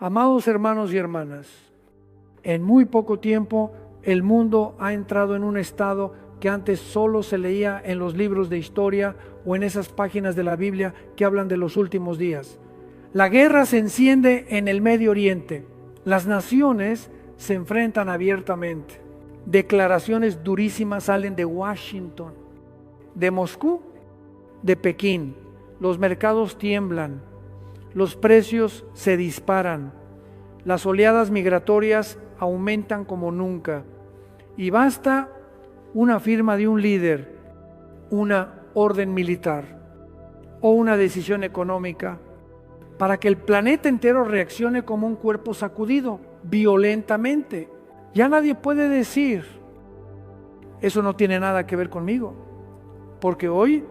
Amados hermanos y hermanas, en muy poco tiempo el mundo ha entrado en un estado que antes solo se leía en los libros de historia o en esas páginas de la Biblia que hablan de los últimos días. La guerra se enciende en el Medio Oriente. Las naciones se enfrentan abiertamente. Declaraciones durísimas salen de Washington, de Moscú, de Pekín. Los mercados tiemblan, los precios se disparan, las oleadas migratorias aumentan como nunca. Y basta una firma de un líder, una orden militar o una decisión económica para que el planeta entero reaccione como un cuerpo sacudido, violentamente. Ya nadie puede decir, eso no tiene nada que ver conmigo, porque hoy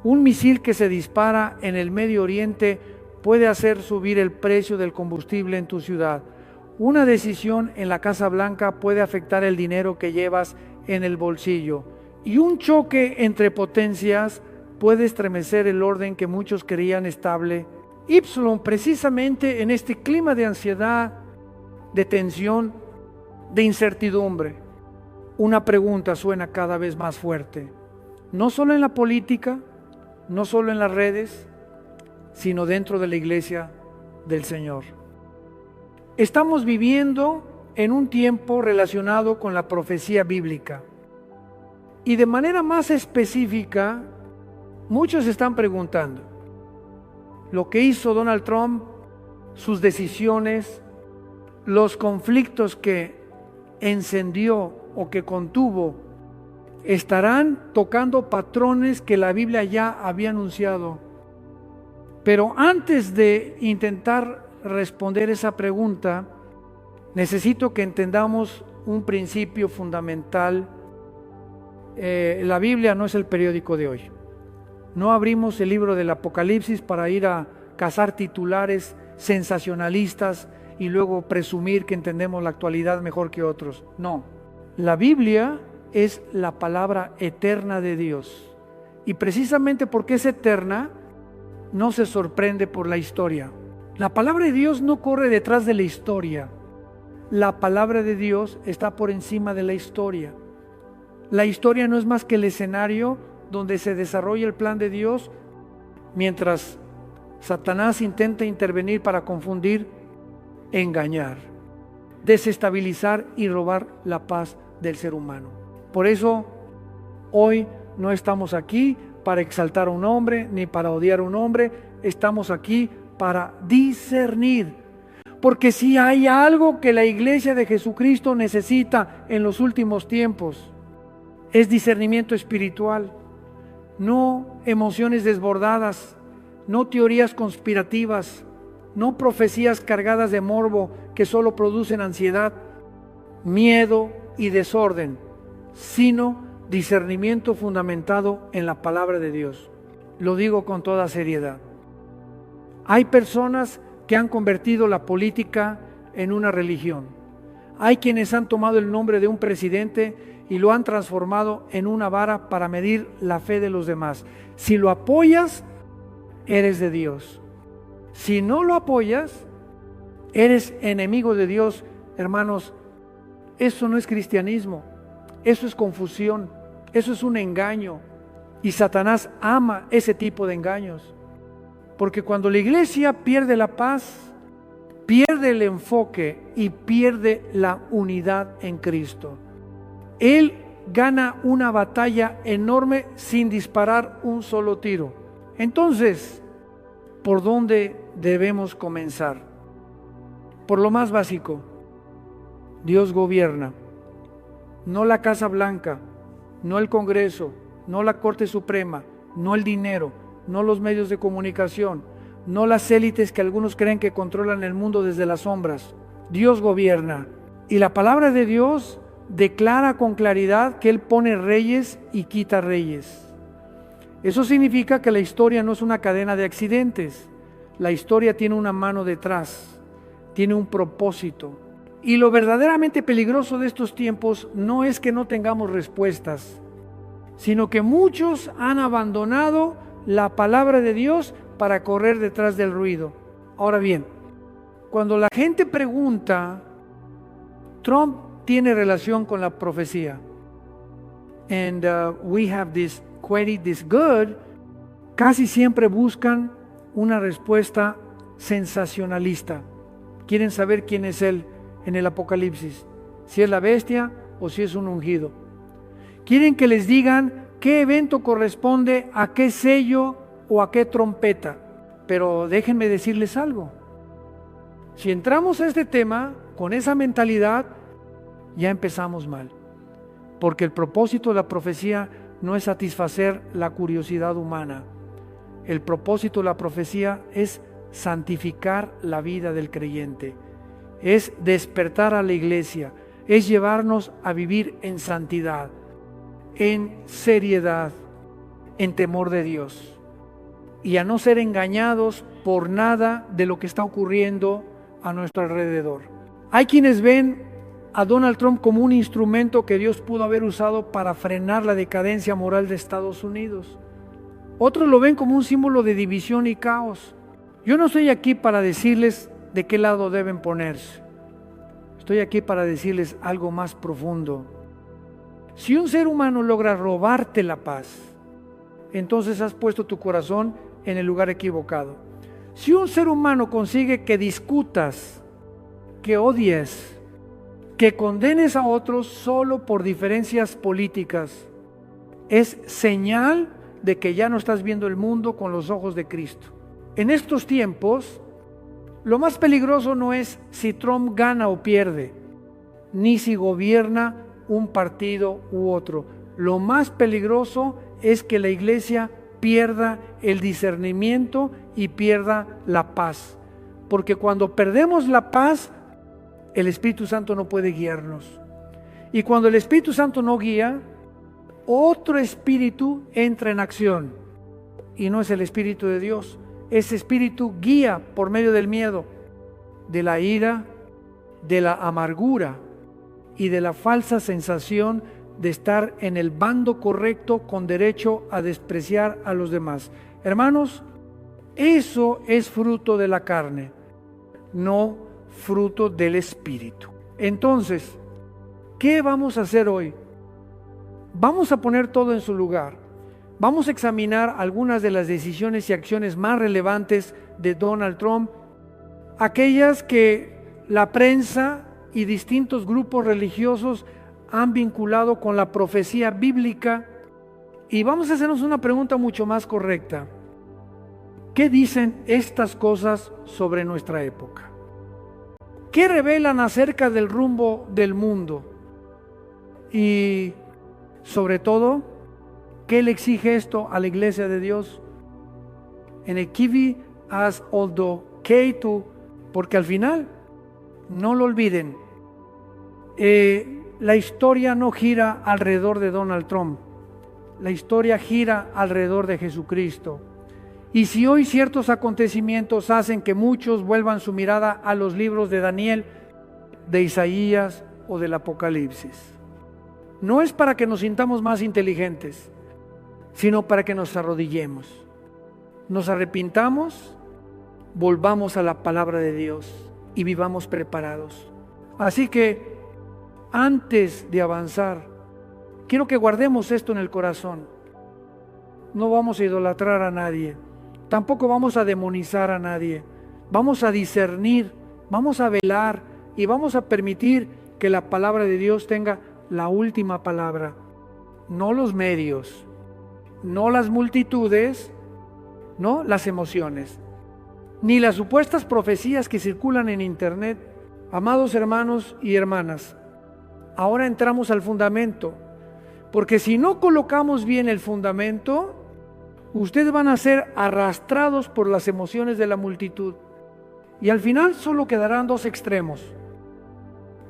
un misil que se dispara en el Medio Oriente puede hacer subir el precio del combustible en tu ciudad. Una decisión en la Casa Blanca puede afectar el dinero que llevas en el bolsillo. Y un choque entre potencias puede estremecer el orden que muchos creían estable. Precisamente en este clima de ansiedad, de tensión, de incertidumbre, una pregunta suena cada vez más fuerte. No solo en la política, no solo en las redes, sino dentro de la iglesia del Señor. Estamos viviendo en un tiempo relacionado con la profecía bíblica. Y de manera más específica, muchos están preguntando, lo que hizo Donald Trump, sus decisiones, los conflictos que encendió o que contuvo, estarán tocando patrones que la Biblia ya había anunciado. Pero antes de intentar responder esa pregunta, necesito que entendamos un principio fundamental. La Biblia no es el periódico de hoy. No abrimos el libro del Apocalipsis para ir a cazar titulares sensacionalistas y luego presumir que entendemos la actualidad mejor que otros. No, la Biblia es la palabra eterna de Dios. Y precisamente porque es eterna, no se sorprende por la historia. La palabra de Dios no corre detrás de la historia. La palabra de Dios está por encima de la historia. La historia no es más que el escenario donde se desarrolla el plan de Dios, mientras Satanás intenta intervenir para confundir, engañar, desestabilizar y robar la paz del ser humano. Por eso, hoy no estamos aquí para exaltar a un hombre ni para odiar a un hombre, estamos aquí para discernir. Porque si hay algo que la iglesia de Jesucristo necesita en los últimos tiempos, es discernimiento espiritual, no emociones desbordadas, no teorías conspirativas, no profecías cargadas de morbo que solo producen ansiedad, miedo y desorden, sino discernimiento fundamentado en la palabra de Dios. Lo digo con toda seriedad. Hay personas que han convertido la política en una religión. Hay quienes han tomado el nombre de un presidente y lo han transformado en una vara para medir la fe de los demás. Si lo apoyas, eres de Dios. Si no lo apoyas, eres enemigo de Dios. Hermanos, eso no es cristianismo, eso es confusión, eso es un engaño. Y Satanás ama ese tipo de engaños. Porque cuando la iglesia pierde la paz, pierde el enfoque y pierde la unidad en Cristo. Él gana una batalla enorme sin disparar un solo tiro. Entonces, ¿por dónde debemos comenzar? Por lo más básico. Dios gobierna. No la Casa Blanca, no el Congreso, no la Corte Suprema, no el dinero, no los medios de comunicación, no las élites que algunos creen que controlan el mundo desde las sombras. Dios gobierna. Y la palabra de Dios declara con claridad que Él pone reyes y quita reyes. Eso significa que la historia no es una cadena de accidentes. La historia tiene una mano detrás, tiene un propósito. Y lo verdaderamente peligroso de estos tiempos no es que no tengamos respuestas, sino que muchos han abandonado la palabra de Dios para correr detrás del ruido. Ahora bien, cuando la gente pregunta, Trump tiene relación con la profecía. And we have this query, this good. Casi siempre buscan una respuesta sensacionalista. Quieren saber quién es él en el Apocalipsis, si es la bestia o si es un ungido. Quieren que les digan qué evento corresponde a qué sello o a qué trompeta. Pero déjenme decirles algo. Si entramos a este tema con esa mentalidad, ya empezamos mal. Porque el propósito de la profecía no es satisfacer la curiosidad humana. El propósito de la profecía es santificar la vida del creyente, es despertar a la iglesia, es llevarnos a vivir en santidad, en seriedad, en temor de Dios, y a no ser engañados por nada de lo que está ocurriendo a nuestro alrededor. Hay quienes ven a Donald Trump como un instrumento que Dios pudo haber usado para frenar la decadencia moral de Estados Unidos. Otros lo ven como un símbolo de división y caos. Yo no estoy aquí para decirles de qué lado deben ponerse. Estoy aquí para decirles algo más profundo. Si un ser humano logra robarte la paz, entonces has puesto tu corazón en el lugar equivocado. Si un ser humano consigue que discutas, que odies, que condenes a otros solo por diferencias políticas, es señal de que ya no estás viendo el mundo con los ojos de Cristo. En estos tiempos, lo más peligroso no es si Trump gana o pierde, ni si gobierna un partido u otro. Lo más peligroso es que la iglesia pierda el discernimiento y pierda la paz. Porque cuando perdemos la paz, el Espíritu Santo no puede guiarnos. Y cuando el Espíritu Santo no guía, otro espíritu entra en acción. Y no es el Espíritu de Dios. Ese espíritu guía por medio del miedo, de la ira, de la amargura y de la falsa sensación de estar en el bando correcto con derecho a despreciar a los demás. Hermanos, eso es fruto de la carne, no fruto del Espíritu. Entonces, ¿qué vamos a hacer hoy? Vamos a poner todo en su lugar. Vamos a examinar algunas de las decisiones y acciones más relevantes de Donald Trump, aquellas que la prensa y distintos grupos religiosos han vinculado con la profecía bíblica, y vamos a hacernos una pregunta mucho más correcta. ¿Qué dicen estas cosas sobre nuestra época? ¿Qué revelan acerca del rumbo del mundo? Y sobre todo, ¿qué le exige esto a la iglesia de Dios? En el Kivi as oldo keitu, porque al final, no lo olviden, la historia no gira alrededor de Donald Trump, la historia gira alrededor de Jesucristo. Y si hoy ciertos acontecimientos hacen que muchos vuelvan su mirada a los libros de Daniel, de Isaías o del Apocalipsis, no es para que nos sintamos más inteligentes, sino para que nos arrodillemos, nos arrepintamos, volvamos a la palabra de Dios y vivamos preparados. Así que antes de avanzar, quiero que guardemos esto en el corazón. No vamos a idolatrar a nadie, tampoco vamos a demonizar a nadie. Vamos a discernir, vamos a velar y vamos a permitir que la palabra de Dios tenga la última palabra, no los medios, no las multitudes, no las emociones, ni las supuestas profecías que circulan en internet. Amados hermanos y hermanas, ahora entramos al fundamento, porque si no colocamos bien el fundamento, ustedes van a ser arrastrados por las emociones de la multitud, y al final solo quedarán dos extremos: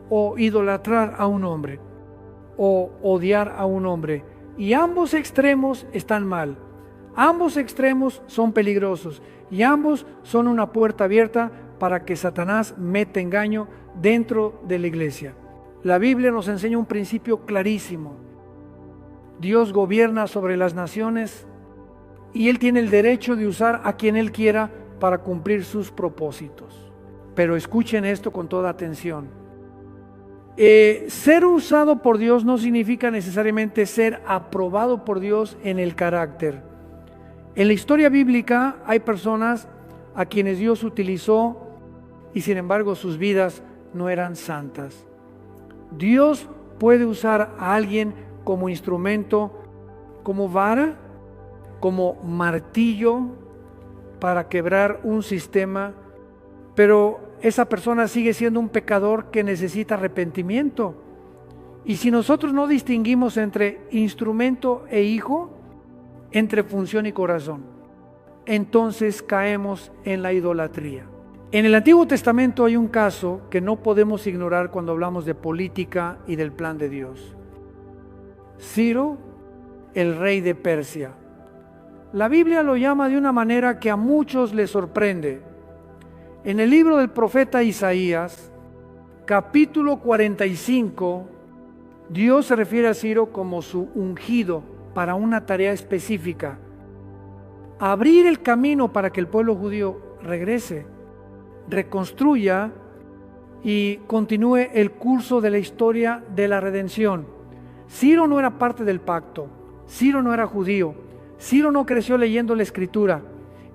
o idolatrar a un hombre, o odiar a un hombre. Y ambos extremos están mal, ambos extremos son peligrosos, y ambos son una puerta abierta para que Satanás meta engaño dentro de la iglesia. La Biblia nos enseña un principio clarísimo: Dios gobierna sobre las naciones y Él tiene el derecho de usar a quien Él quiera para cumplir sus propósitos. Pero escuchen esto con toda atención. Ser usado por Dios no significa necesariamente ser aprobado por Dios en el carácter. En la historia bíblica hay personas a quienes Dios utilizó y sin embargo sus vidas no eran santas. Dios puede usar a alguien como instrumento, como vara, como martillo para quebrar un sistema, pero esa persona sigue siendo un pecador que necesita arrepentimiento. Y si nosotros no distinguimos entre instrumento e hijo, entre función y corazón, entonces caemos en la idolatría. En el Antiguo Testamento hay un caso que no podemos ignorar cuando hablamos de política y del plan de Dios. Ciro, el rey de Persia. La Biblia lo llama de una manera que a muchos les sorprende. En el libro del profeta Isaías, capítulo 45, Dios se refiere a Ciro como su ungido para una tarea específica: abrir el camino para que el pueblo judío regrese, reconstruya y continúe el curso de la historia de la redención. Ciro no era parte del pacto, Ciro no era judío, Ciro no creció leyendo la escritura,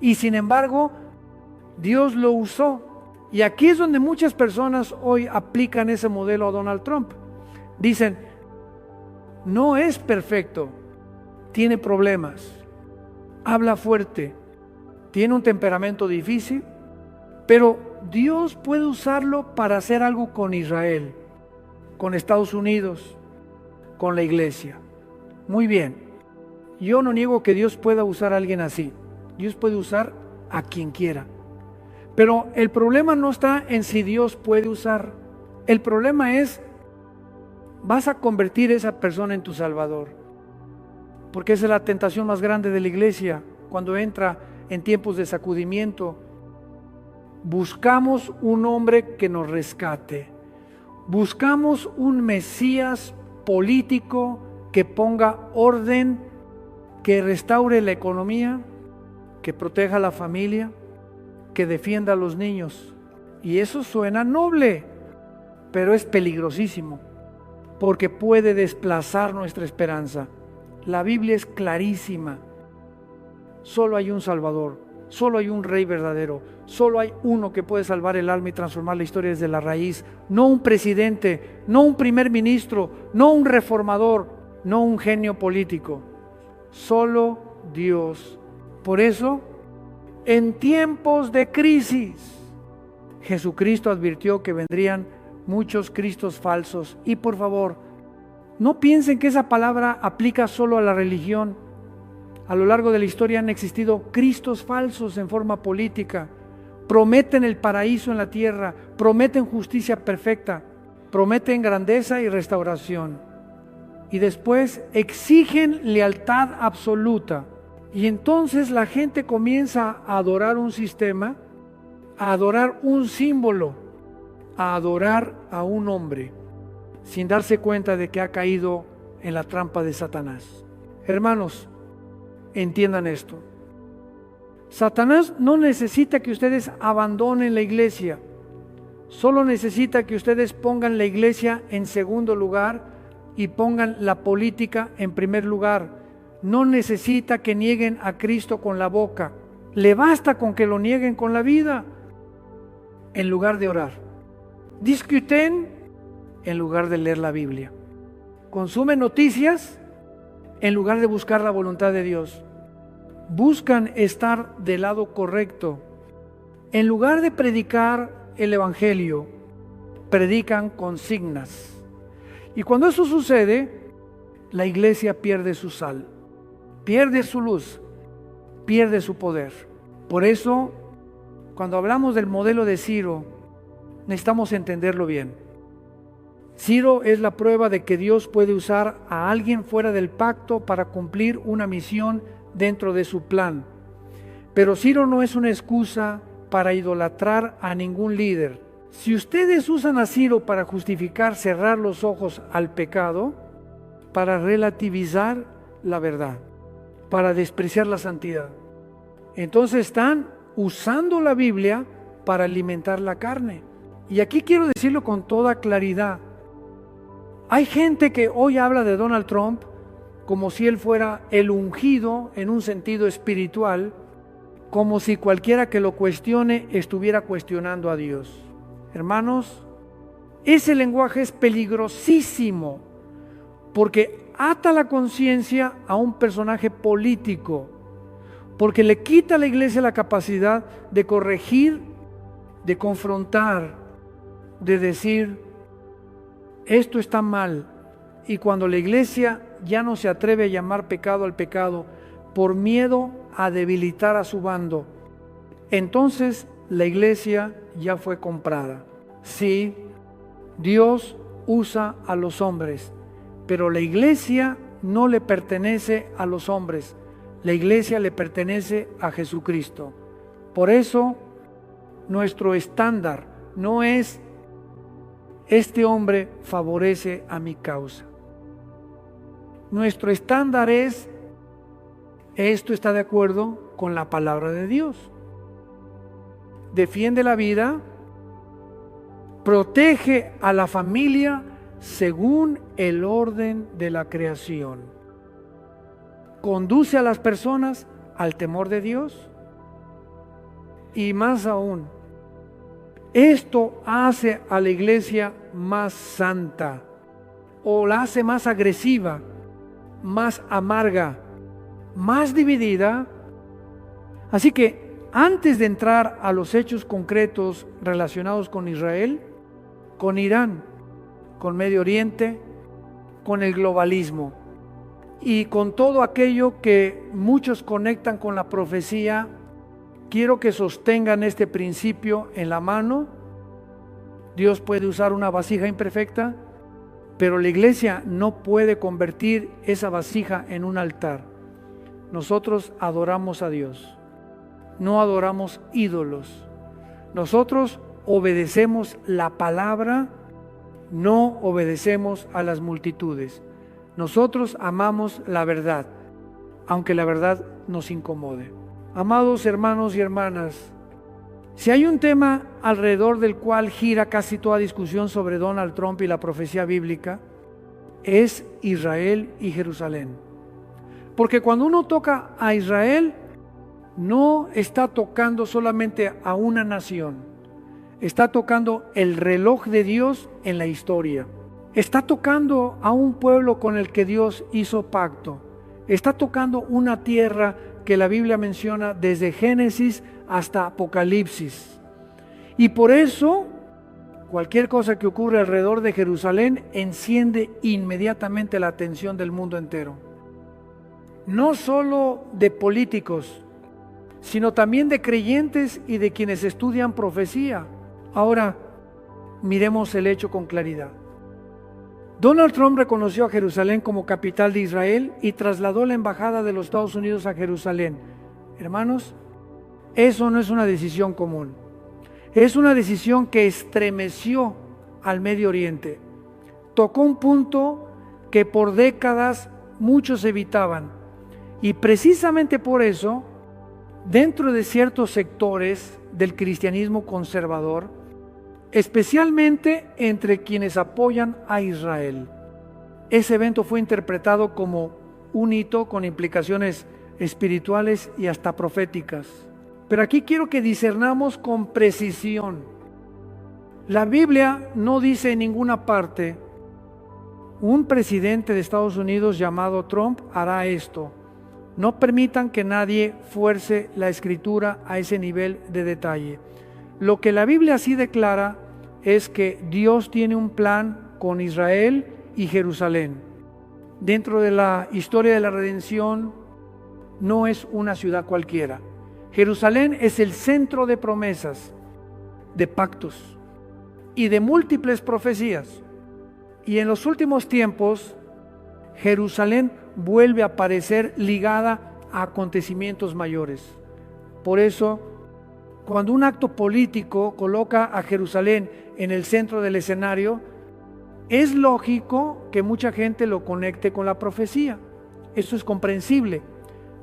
y sin embargo Dios lo usó. Y aquí es donde muchas personas hoy aplican ese modelo a Donald Trump. Dicen, no es perfecto, tiene problemas, habla fuerte, tiene un temperamento difícil, pero Dios puede usarlo para hacer algo con Israel, con Estados Unidos, con la iglesia. Muy bien, yo no niego que Dios pueda usar a alguien así. Dios puede usar a quien quiera. Pero el problema no está en si Dios puede usar. El problema es, vas a convertir a esa persona en tu Salvador. Porque esa es la tentación más grande de la iglesia cuando entra en tiempos de sacudimiento. Buscamos un hombre que nos rescate. Buscamos un Mesías político que ponga orden, que restaure la economía, que proteja a la familia, que defienda a los niños. Y eso suena noble, pero es peligrosísimo, porque puede desplazar nuestra esperanza. La Biblia es clarísima. Solo hay un Salvador, solo hay un Rey verdadero, solo hay uno que puede salvar el alma y transformar la historia desde la raíz. No un presidente, no un primer ministro, no un reformador, no un genio político. Solo Dios. Por eso, en tiempos de crisis, Jesucristo advirtió que vendrían muchos cristos falsos. Y por favor, no piensen que esa palabra aplica solo a la religión. A lo largo de la historia han existido cristos falsos en forma política. Prometen el paraíso en la tierra, prometen justicia perfecta, prometen grandeza y restauración. Y después exigen lealtad absoluta. Y entonces la gente comienza a adorar un sistema, a adorar un símbolo, a adorar a un hombre, sin darse cuenta de que ha caído en la trampa de Satanás. Hermanos, entiendan esto. Satanás no necesita que ustedes abandonen la iglesia, solo necesita que ustedes pongan la iglesia en segundo lugar y pongan la política en primer lugar. No necesita que nieguen a Cristo con la boca, le basta con que lo nieguen con la vida, en lugar de orar. Discuten en lugar de leer la Biblia. Consumen noticias en lugar de buscar la voluntad de Dios. Buscan estar del lado correcto. En lugar de predicar el Evangelio, predican consignas. Y cuando eso sucede, la iglesia pierde su sal, pierde su luz, pierde su poder. Por eso, cuando hablamos del modelo de Ciro, necesitamos entenderlo bien. Ciro es la prueba de que Dios puede usar a alguien fuera del pacto para cumplir una misión dentro de su plan. Pero Ciro no es una excusa para idolatrar a ningún líder. Si ustedes usan a Ciro para justificar cerrar los ojos al pecado, para relativizar la verdad, para despreciar la santidad, entonces están usando la Biblia para alimentar la carne. Y aquí quiero decirlo con toda claridad. Hay gente que hoy habla de Donald Trump como si él fuera el ungido en un sentido espiritual, como si cualquiera que lo cuestione estuviera cuestionando a Dios. Hermanos, ese lenguaje es peligrosísimo porque ata la conciencia a un personaje político, porque le quita a la iglesia la capacidad de corregir, de confrontar, de decir, esto está mal. Y cuando la iglesia ya no se atreve a llamar pecado al pecado por miedo a debilitar a su bando, entonces la iglesia ya fue comprada. Sí, Dios usa a los hombres, pero la iglesia no le pertenece a los hombres, la iglesia le pertenece a Jesucristo. Por eso, nuestro estándar no es este hombre favorece a mi causa. Nuestro estándar es, esto está de acuerdo con la palabra de Dios. Defiende la vida, protege a la familia según el orden de la creación. Conduce a las personas al temor de Dios. Y más aún, esto hace a la iglesia más santa, o la hace más agresiva, más amarga, más dividida. Así que antes de entrar a los hechos concretos relacionados con Israel, con Irán, con Medio Oriente, con el globalismo y con todo aquello que muchos conectan con la profecía, quiero que sostengan este principio en la mano. Dios puede usar una vasija imperfecta, pero la iglesia no puede convertir esa vasija en un altar. Nosotros adoramos a Dios, no adoramos ídolos. Nosotros obedecemos la palabra, no obedecemos a las multitudes. Nosotros amamos la verdad, aunque la verdad nos incomode. Amados hermanos y hermanas, si hay un tema alrededor del cual gira casi toda discusión sobre Donald Trump y la profecía bíblica, es Israel y Jerusalén. Porque cuando uno toca a Israel, no está tocando solamente a una nación, está tocando el reloj de Dios en la historia. Está tocando a un pueblo con el que Dios hizo pacto. Está tocando una tierra que la Biblia menciona desde Génesis hasta Apocalipsis. Y por eso, cualquier cosa que ocurre alrededor de Jerusalén enciende inmediatamente la atención del mundo entero. No solo de políticos, sino también de creyentes y de quienes estudian profecía. Ahora, miremos el hecho con claridad. Donald Trump reconoció a Jerusalén como capital de Israel y trasladó la embajada de los Estados Unidos a Jerusalén. Hermanos, eso no es una decisión común. Es una decisión que estremeció al Medio Oriente. Tocó un punto que por décadas muchos evitaban. Y precisamente por eso, dentro de ciertos sectores del cristianismo conservador, especialmente entre quienes apoyan a Israel, ese evento fue interpretado como un hito con implicaciones espirituales y hasta proféticas. Pero aquí quiero que discernamos con precisión. La Biblia no dice en ninguna parte, un presidente de Estados Unidos llamado Trump hará esto. No permitan que nadie fuerce la escritura a ese nivel de detalle. Lo que la Biblia sí declara es que Dios tiene un plan con Israel y Jerusalén. Dentro de la historia de la redención, no es una ciudad cualquiera. Jerusalén es el centro de promesas, de pactos y de múltiples profecías. Y en los últimos tiempos, Jerusalén vuelve a aparecer ligada a acontecimientos mayores. Por eso, cuando un acto político coloca a Jerusalén en el centro del escenario, es lógico que mucha gente lo conecte con la profecía. Eso es comprensible.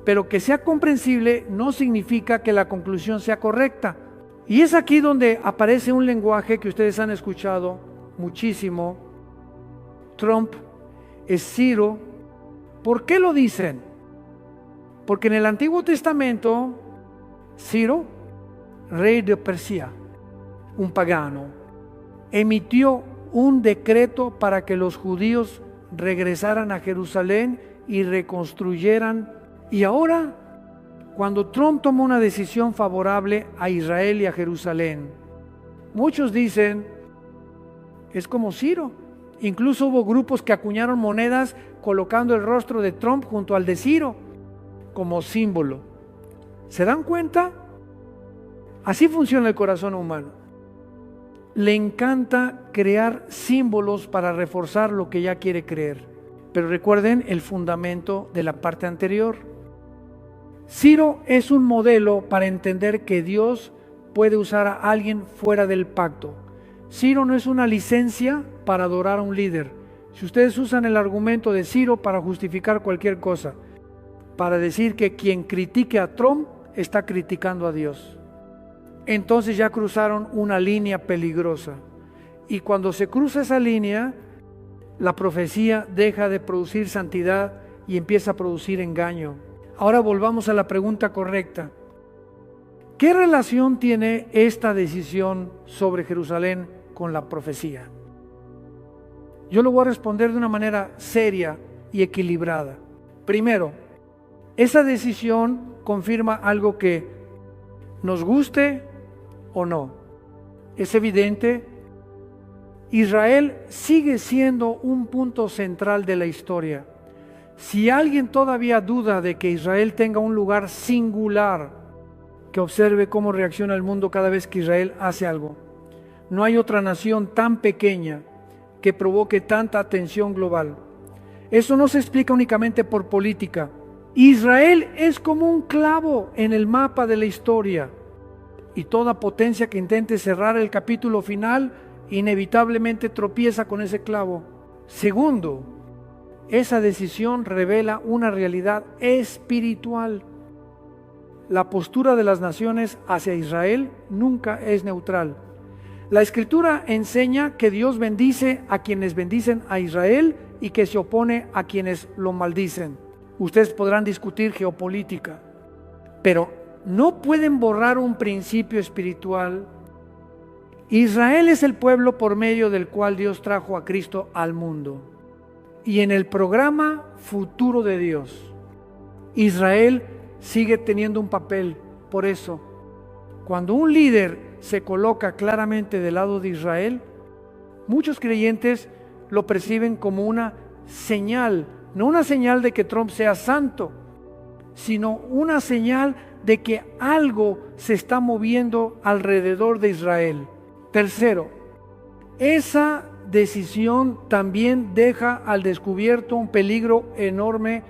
Pero que sea comprensible no significa que la conclusión sea correcta. Y es aquí donde aparece un lenguaje que ustedes han escuchado muchísimo. Trump es Ciro. ¿Por qué lo dicen? Porque en el Antiguo Testamento, Ciro, rey de Persia, un pagano, emitió un decreto para que los judíos regresaran a Jerusalén y reconstruyeran. Y ahora, cuando Trump tomó una decisión favorable a Israel y a Jerusalén, muchos dicen, es como Ciro. Incluso hubo grupos que acuñaron monedas colocando el rostro de Trump junto al de Ciro como símbolo. ¿Se dan cuenta? Así funciona el corazón humano. Le encanta crear símbolos para reforzar lo que ya quiere creer. Pero recuerden el fundamento de la parte anterior. Ciro es un modelo para entender que Dios puede usar a alguien fuera del pacto. Ciro no es una licencia para adorar a un líder. Si ustedes usan el argumento de Ciro para justificar cualquier cosa, para decir que quien critique a Trump está criticando a Dios, entonces ya cruzaron una línea peligrosa. Y cuando se cruza esa línea, la profecía deja de producir santidad y empieza a producir engaño. Ahora volvamos a la pregunta correcta. ¿Qué relación tiene esta decisión sobre Jerusalén con la profecía? Yo lo voy a responder de una manera seria y equilibrada. Primero, esa decisión confirma algo que nos guste o no. Es evidente, Israel sigue siendo un punto central de la historia. Si alguien todavía duda de que Israel tenga un lugar singular, que observe cómo reacciona el mundo cada vez que Israel hace algo. No hay otra nación tan pequeña que provoque tanta atención global. Eso no se explica únicamente por política. Israel es como un clavo en el mapa de la historia, y toda potencia que intente cerrar el capítulo final inevitablemente tropieza con ese clavo. Segundo, esa decisión revela una realidad espiritual. La postura de las naciones hacia Israel nunca es neutral. La Escritura enseña que Dios bendice a quienes bendicen a Israel y que se opone a quienes lo maldicen. Ustedes podrán discutir geopolítica, pero no pueden borrar un principio espiritual. Israel es el pueblo por medio del cual Dios trajo a Cristo al mundo. Y en el programa futuro de Dios, Israel sigue teniendo un papel. Por eso, cuando un líder se coloca claramente del lado de Israel, muchos creyentes lo perciben como una señal, no una señal de que Trump sea santo, sino una señal de que algo se está moviendo alrededor de Israel. Tercero, esa decisión también deja al descubierto un peligro enorme.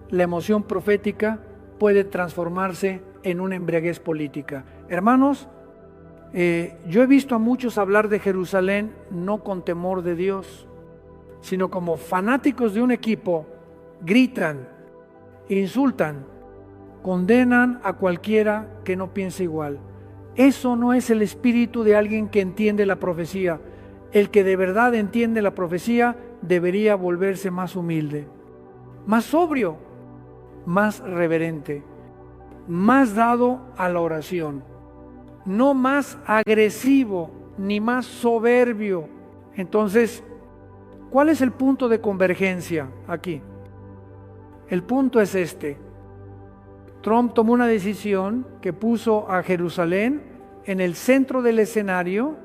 La emoción profética puede transformarse en una embriaguez política. Hermanos, yo he visto a muchos hablar de Jerusalén no con temor de Dios, sino como fanáticos de un equipo, gritan, insultan, condenan a cualquiera que no piense igual. Eso no es el espíritu de alguien que entiende la profecía. El que de verdad entiende la profecía debería volverse más humilde, más sobrio, más reverente, más dado a la oración, no más agresivo ni más soberbio. Entonces, ¿cuál es el punto de convergencia aquí? El punto es este. Trump tomó una decisión que puso a Jerusalén en el centro del escenario,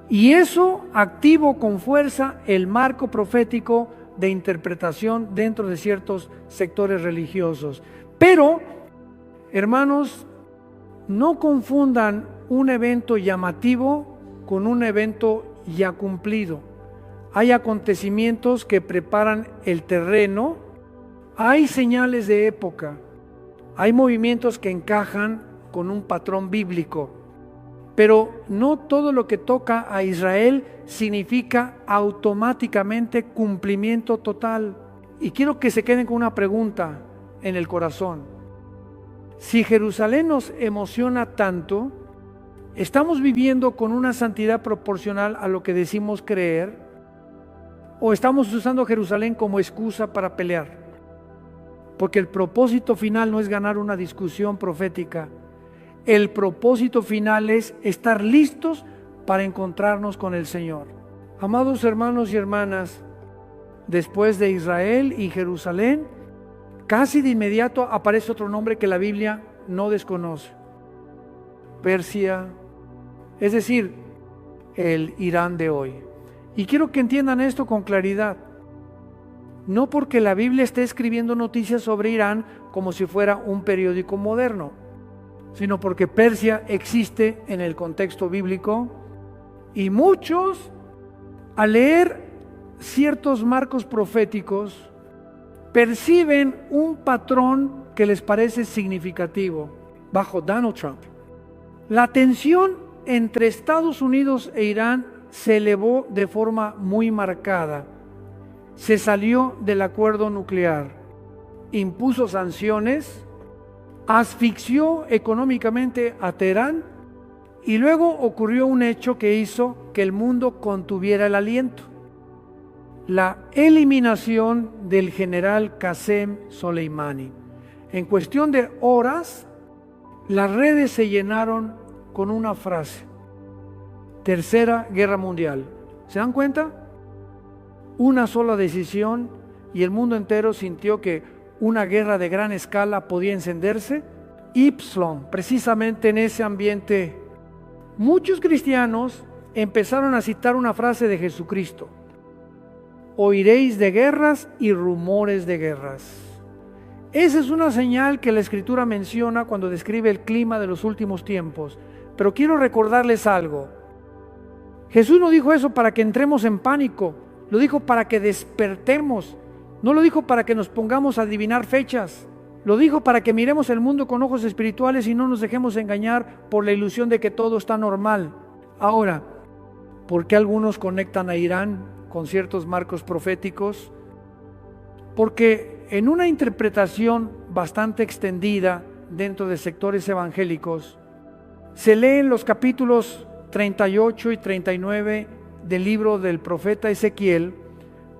y eso activó con fuerza el marco profético de interpretación dentro de ciertos sectores religiosos. Pero, hermanos, no confundan un evento llamativo con un evento ya cumplido. Hay acontecimientos que preparan el terreno, hay señales de época, hay movimientos que encajan con un patrón bíblico, pero no todo lo que toca a Israel significa automáticamente cumplimiento total. Y quiero que se queden con una pregunta en el corazón. Si Jerusalén nos emociona tanto, ¿Estamos viviendo con una santidad proporcional a lo que decimos creer? ¿O estamos usando Jerusalén como excusa para pelear? Porque el propósito final no es ganar una discusión profética. El propósito final es estar listos para encontrarnos con el Señor. Amados hermanos y hermanas, después de Israel y Jerusalén, casi de inmediato aparece otro nombre que la Biblia no desconoce: Persia, es decir, el Irán de hoy. Y quiero que entiendan esto con claridad. No porque la Biblia esté escribiendo noticias sobre Irán como si fuera un periódico moderno, sino porque Persia existe en el contexto bíblico, y muchos, al leer ciertos marcos proféticos, perciben un patrón que les parece significativo bajo Donald Trump. La tensión entre Estados Unidos e Irán se elevó de forma muy marcada. Se salió del acuerdo nuclear, impuso sanciones, asfixió económicamente a Teherán, y luego ocurrió un hecho que hizo que el mundo contuviera el aliento: la eliminación del general Qasem Soleimani. En cuestión de horas, las redes se llenaron con una frase: Tercera Guerra Mundial. ¿Se dan cuenta? Una sola decisión y el mundo entero sintió que una guerra de gran escala podía encenderse. Ipsilon, precisamente en ese ambiente, muchos cristianos empezaron a citar una frase de Jesucristo: oiréis de guerras y rumores de guerras. Esa es una señal que la Escritura menciona cuando describe el clima de los últimos tiempos. Pero quiero recordarles algo. Jesús no dijo eso para que entremos en pánico, lo dijo para que despertemos. No lo dijo para que nos pongamos a adivinar fechas, lo dijo para que miremos el mundo con ojos espirituales y no nos dejemos engañar por la ilusión de que todo está normal. Ahora, ¿por qué algunos conectan a Irán con ciertos marcos proféticos? Porque en una interpretación bastante extendida dentro de sectores evangélicos, se leen los capítulos 38 y 39 del libro del profeta Ezequiel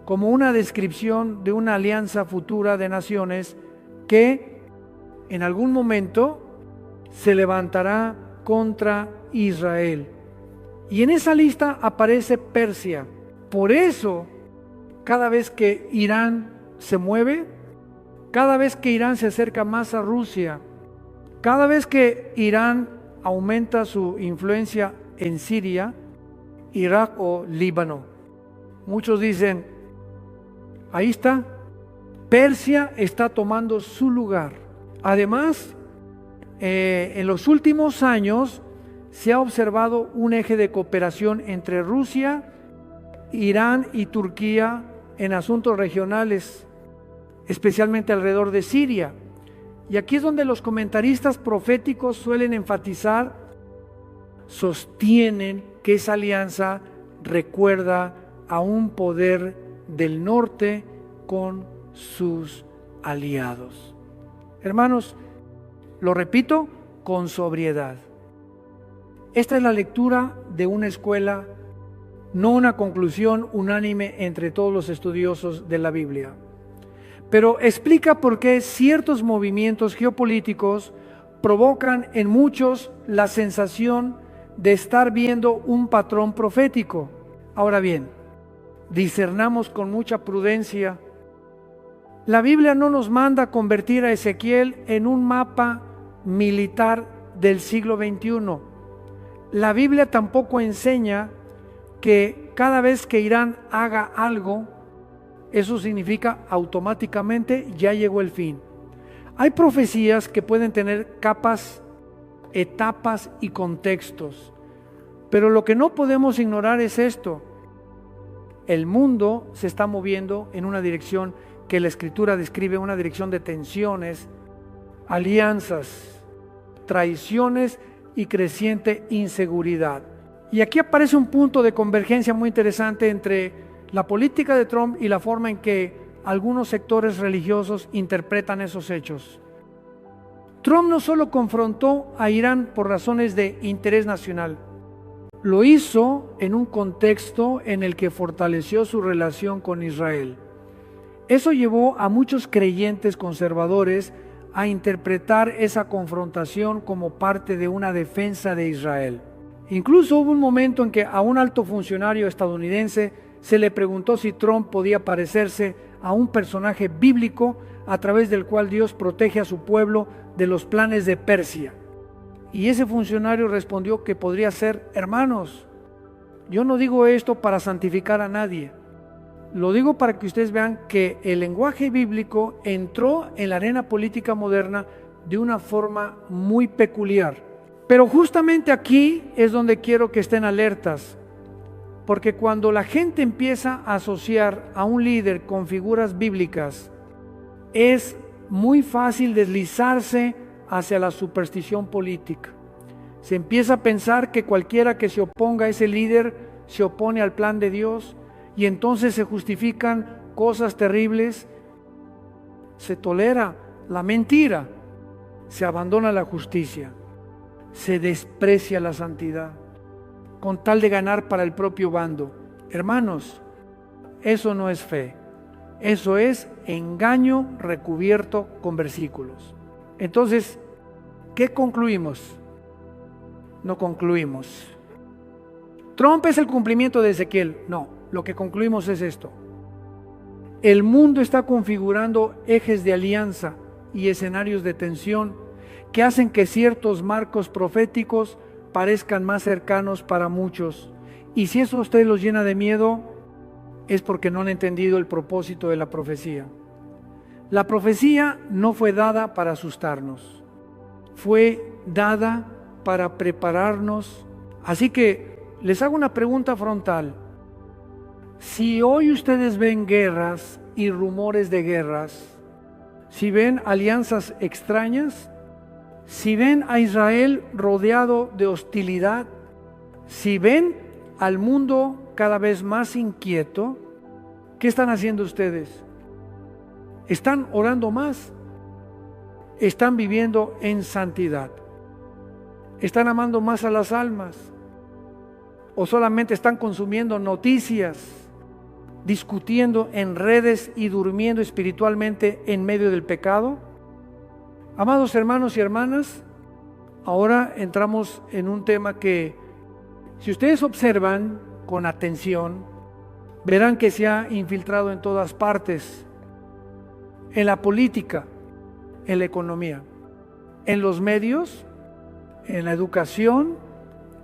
como una descripción de una alianza futura de naciones que en algún momento se levantará contra Israel. Y en esa lista aparece Persia. Por eso, cada vez que Irán se mueve, cada vez que Irán se acerca más a Rusia, cada vez que Irán aumenta su influencia en Siria, Irak o Líbano, muchos dicen, ahí está, Persia está tomando su lugar. Además, en los últimos años se ha observado un eje de cooperación entre Rusia, Irán y Turquía en asuntos regionales, especialmente alrededor de Siria. Y aquí es donde los comentaristas proféticos suelen enfatizar, sostienen que esa alianza recuerda a un poder del norte con sus aliados. Hermanos, lo repito con sobriedad. Esta es la lectura de una escuela, no una conclusión unánime entre todos los estudiosos de la Biblia. Pero explica por qué ciertos movimientos geopolíticos provocan en muchos la sensación de estar viendo un patrón profético. Ahora bien, discernamos con mucha prudencia. La Biblia no nos manda convertir a Ezequiel en un mapa militar del siglo XXI. La Biblia tampoco enseña que cada vez que Irán haga algo, eso significa automáticamente ya llegó el fin. Hay profecías que pueden tener capas, etapas y contextos, pero lo que no podemos ignorar es esto: el mundo se está moviendo en una dirección que la Escritura describe, una dirección de tensiones, alianzas, traiciones y creciente inseguridad. Y aquí aparece un punto de convergencia muy interesante entre la política de Trump y la forma en que algunos sectores religiosos interpretan esos hechos. Trump no solo confrontó a Irán por razones de interés nacional, lo hizo en un contexto en el que fortaleció su relación con Israel. Eso llevó a muchos creyentes conservadores a interpretar esa confrontación como parte de una defensa de Israel. Incluso hubo un momento en que a un alto funcionario estadounidense se le preguntó si Trump podía parecerse a un personaje bíblico a través del cual Dios protege a su pueblo de los planes de Persia. Y ese funcionario respondió que podría ser: hermanos, yo no digo esto para santificar a nadie. Lo digo para que ustedes vean que el lenguaje bíblico entró en la arena política moderna de una forma muy peculiar. Pero justamente aquí es donde quiero que estén alertas, porque cuando la gente empieza a asociar a un líder con figuras bíblicas, es muy fácil deslizarse hacia la superstición política. Se empieza a pensar que cualquiera que se oponga a ese líder se opone al plan de Dios, y entonces se justifican cosas terribles, se tolera la mentira, se abandona la justicia, se desprecia la santidad, con tal de ganar para el propio bando. Hermanos, eso no es fe, eso es engaño recubierto con versículos. Entonces, ¿qué concluimos? No concluimos. ¿Trump es el cumplimiento de Ezequiel? No, lo que concluimos es esto. El mundo está configurando ejes de alianza y escenarios de tensión que hacen que ciertos marcos proféticos parezcan más cercanos para muchos. Y si eso a ustedes los llena de miedo, es porque no han entendido el propósito de la profecía. La profecía no fue dada para asustarnos, fue dada para prepararnos. Así que les hago una pregunta frontal. Si hoy ustedes ven guerras y rumores de guerras, si ven alianzas extrañas, si ven a Israel rodeado de hostilidad, si ven al mundo cada vez más inquieto, ¿qué están haciendo ustedes? ¿Están orando más? ¿Están viviendo en santidad? ¿Están amando más a las almas? ¿O solamente están consumiendo noticias, discutiendo en redes y durmiendo espiritualmente en medio del pecado? Amados hermanos y hermanas, ahora entramos en un tema que, si ustedes observan con atención, verán que se ha infiltrado en todas partes, en la política, en la economía, en los medios, en la educación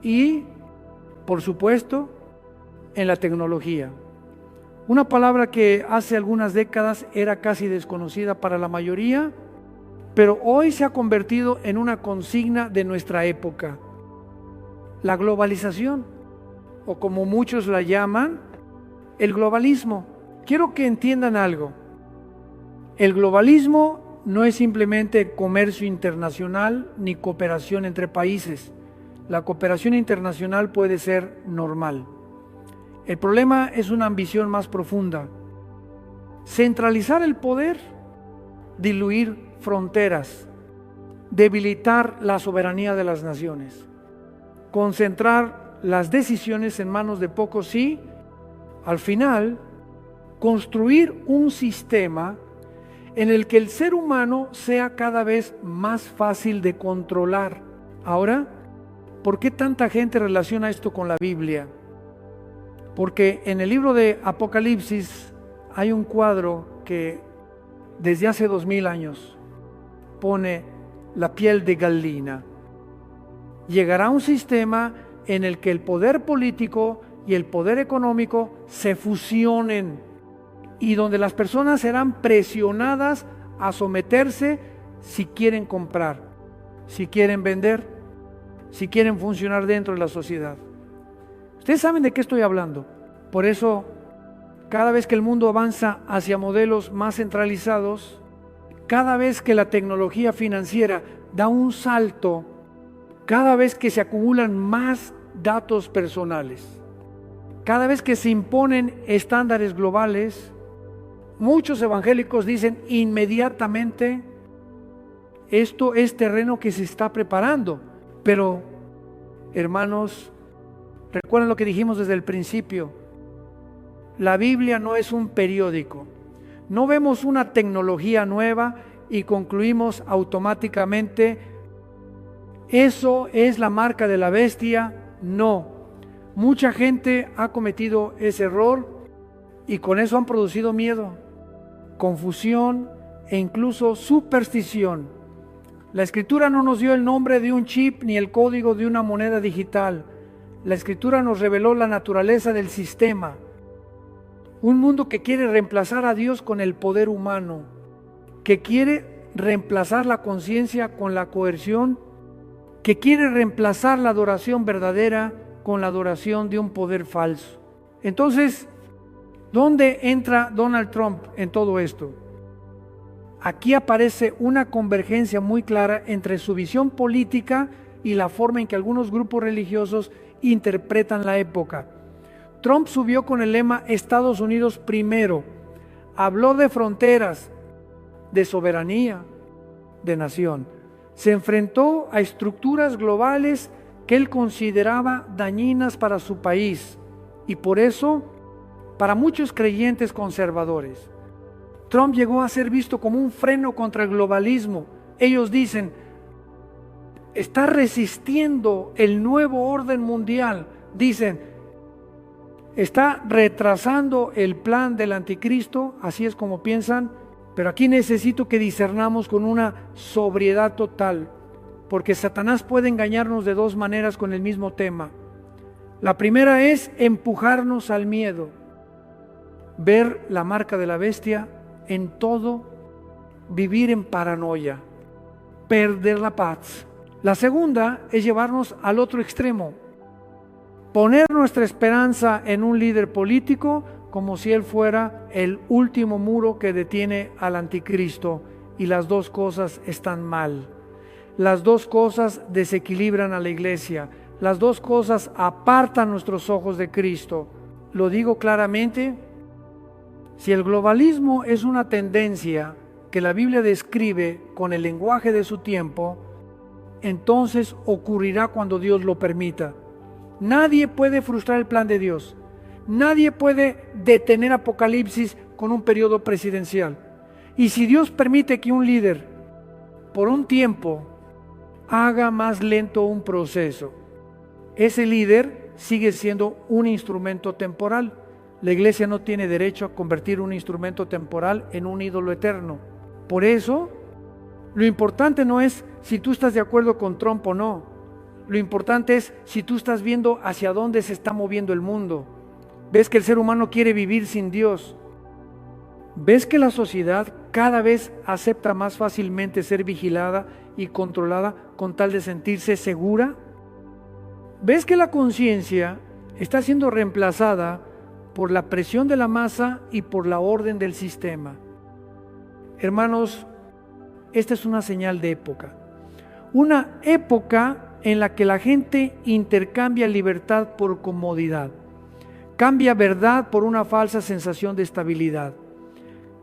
y, por supuesto, en la tecnología. Una palabra que hace algunas décadas era casi desconocida para la mayoría, pero hoy se ha convertido en una consigna de nuestra época: la globalización, o como muchos la llaman, el globalismo. Quiero que entiendan algo. El globalismo no es simplemente comercio internacional ni cooperación entre países. La cooperación internacional puede ser normal. El problema es una ambición más profunda: centralizar el poder, diluir fronteras, debilitar la soberanía de las naciones, concentrar las decisiones en manos de pocos y, al final, construir un sistema en el que el ser humano sea cada vez más fácil de controlar. Ahora, ¿por qué tanta gente relaciona esto con la Biblia? Porque en el libro de Apocalipsis hay un cuadro que desde hace 2000 años pone la piel de gallina. Llegará un sistema en el que el poder político y el poder económico se fusionen, y donde las personas serán presionadas a someterse si quieren comprar, si quieren vender, si quieren funcionar dentro de la sociedad. Ustedes saben de qué estoy hablando. Por eso, cada vez que el mundo avanza hacia modelos más centralizados, cada vez que la tecnología financiera da un salto, cada vez que se acumulan más datos personales, cada vez que se imponen estándares globales, muchos evangélicos dicen inmediatamente: esto es terreno que se está preparando. Pero, hermanos, recuerden lo que dijimos desde el principio. La Biblia no es un periódico. No vemos una tecnología nueva y concluimos automáticamente, eso es la marca de la bestia. No. Mucha gente ha cometido ese error y con eso han producido miedo, confusión e incluso superstición. La Escritura no nos dio el nombre de un chip ni el código de una moneda digital. La Escritura nos reveló la naturaleza del sistema. Un mundo que quiere reemplazar a Dios con el poder humano, que quiere reemplazar la conciencia con la coerción, que quiere reemplazar la adoración verdadera con la adoración de un poder falso. Entonces, ¿dónde entra Donald Trump en todo esto? Aquí aparece una convergencia muy clara entre su visión política y la forma en que algunos grupos religiosos interpretan la época. Trump subió con el lema Estados Unidos primero. Habló de fronteras, de soberanía, de nación. Se enfrentó a estructuras globales que él consideraba dañinas para su país y por eso, para muchos creyentes conservadores, Trump llegó a ser visto como un freno contra el globalismo. Ellos dicen, está resistiendo el nuevo orden mundial. Dicen, está retrasando el plan del anticristo, así es como piensan, pero aquí necesito que discernamos con una sobriedad total, porque Satanás puede engañarnos de dos maneras con el mismo tema. La primera es empujarnos al miedo, ver la marca de la bestia en todo, vivir en paranoia, perder la paz. La segunda es llevarnos al otro extremo, poner nuestra esperanza en un líder político como si él fuera el último muro que detiene al anticristo, y las dos cosas están mal. Las dos cosas desequilibran a la iglesia, las dos cosas apartan nuestros ojos de Cristo. Lo digo claramente, si el globalismo es una tendencia que la Biblia describe con el lenguaje de su tiempo, entonces ocurrirá cuando Dios lo permita. Nadie puede frustrar el plan de Dios. Nadie puede detener Apocalipsis con un periodo presidencial. Y si Dios permite que un líder, por un tiempo, haga más lento un proceso, ese líder sigue siendo un instrumento temporal. La iglesia no tiene derecho a convertir un instrumento temporal en un ídolo eterno. Por eso, lo importante no es si tú estás de acuerdo con Trump o no. Lo importante es si tú estás viendo hacia dónde se está moviendo el mundo. Ves que el ser humano quiere vivir sin Dios. Ves que la sociedad cada vez acepta más fácilmente ser vigilada y controlada con tal de sentirse segura. Ves que la conciencia está siendo reemplazada por la presión de la masa y por la orden del sistema. Hermanos, esta es una señal de época. Una época en la que la gente intercambia libertad por comodidad. Cambia verdad por una falsa sensación de estabilidad.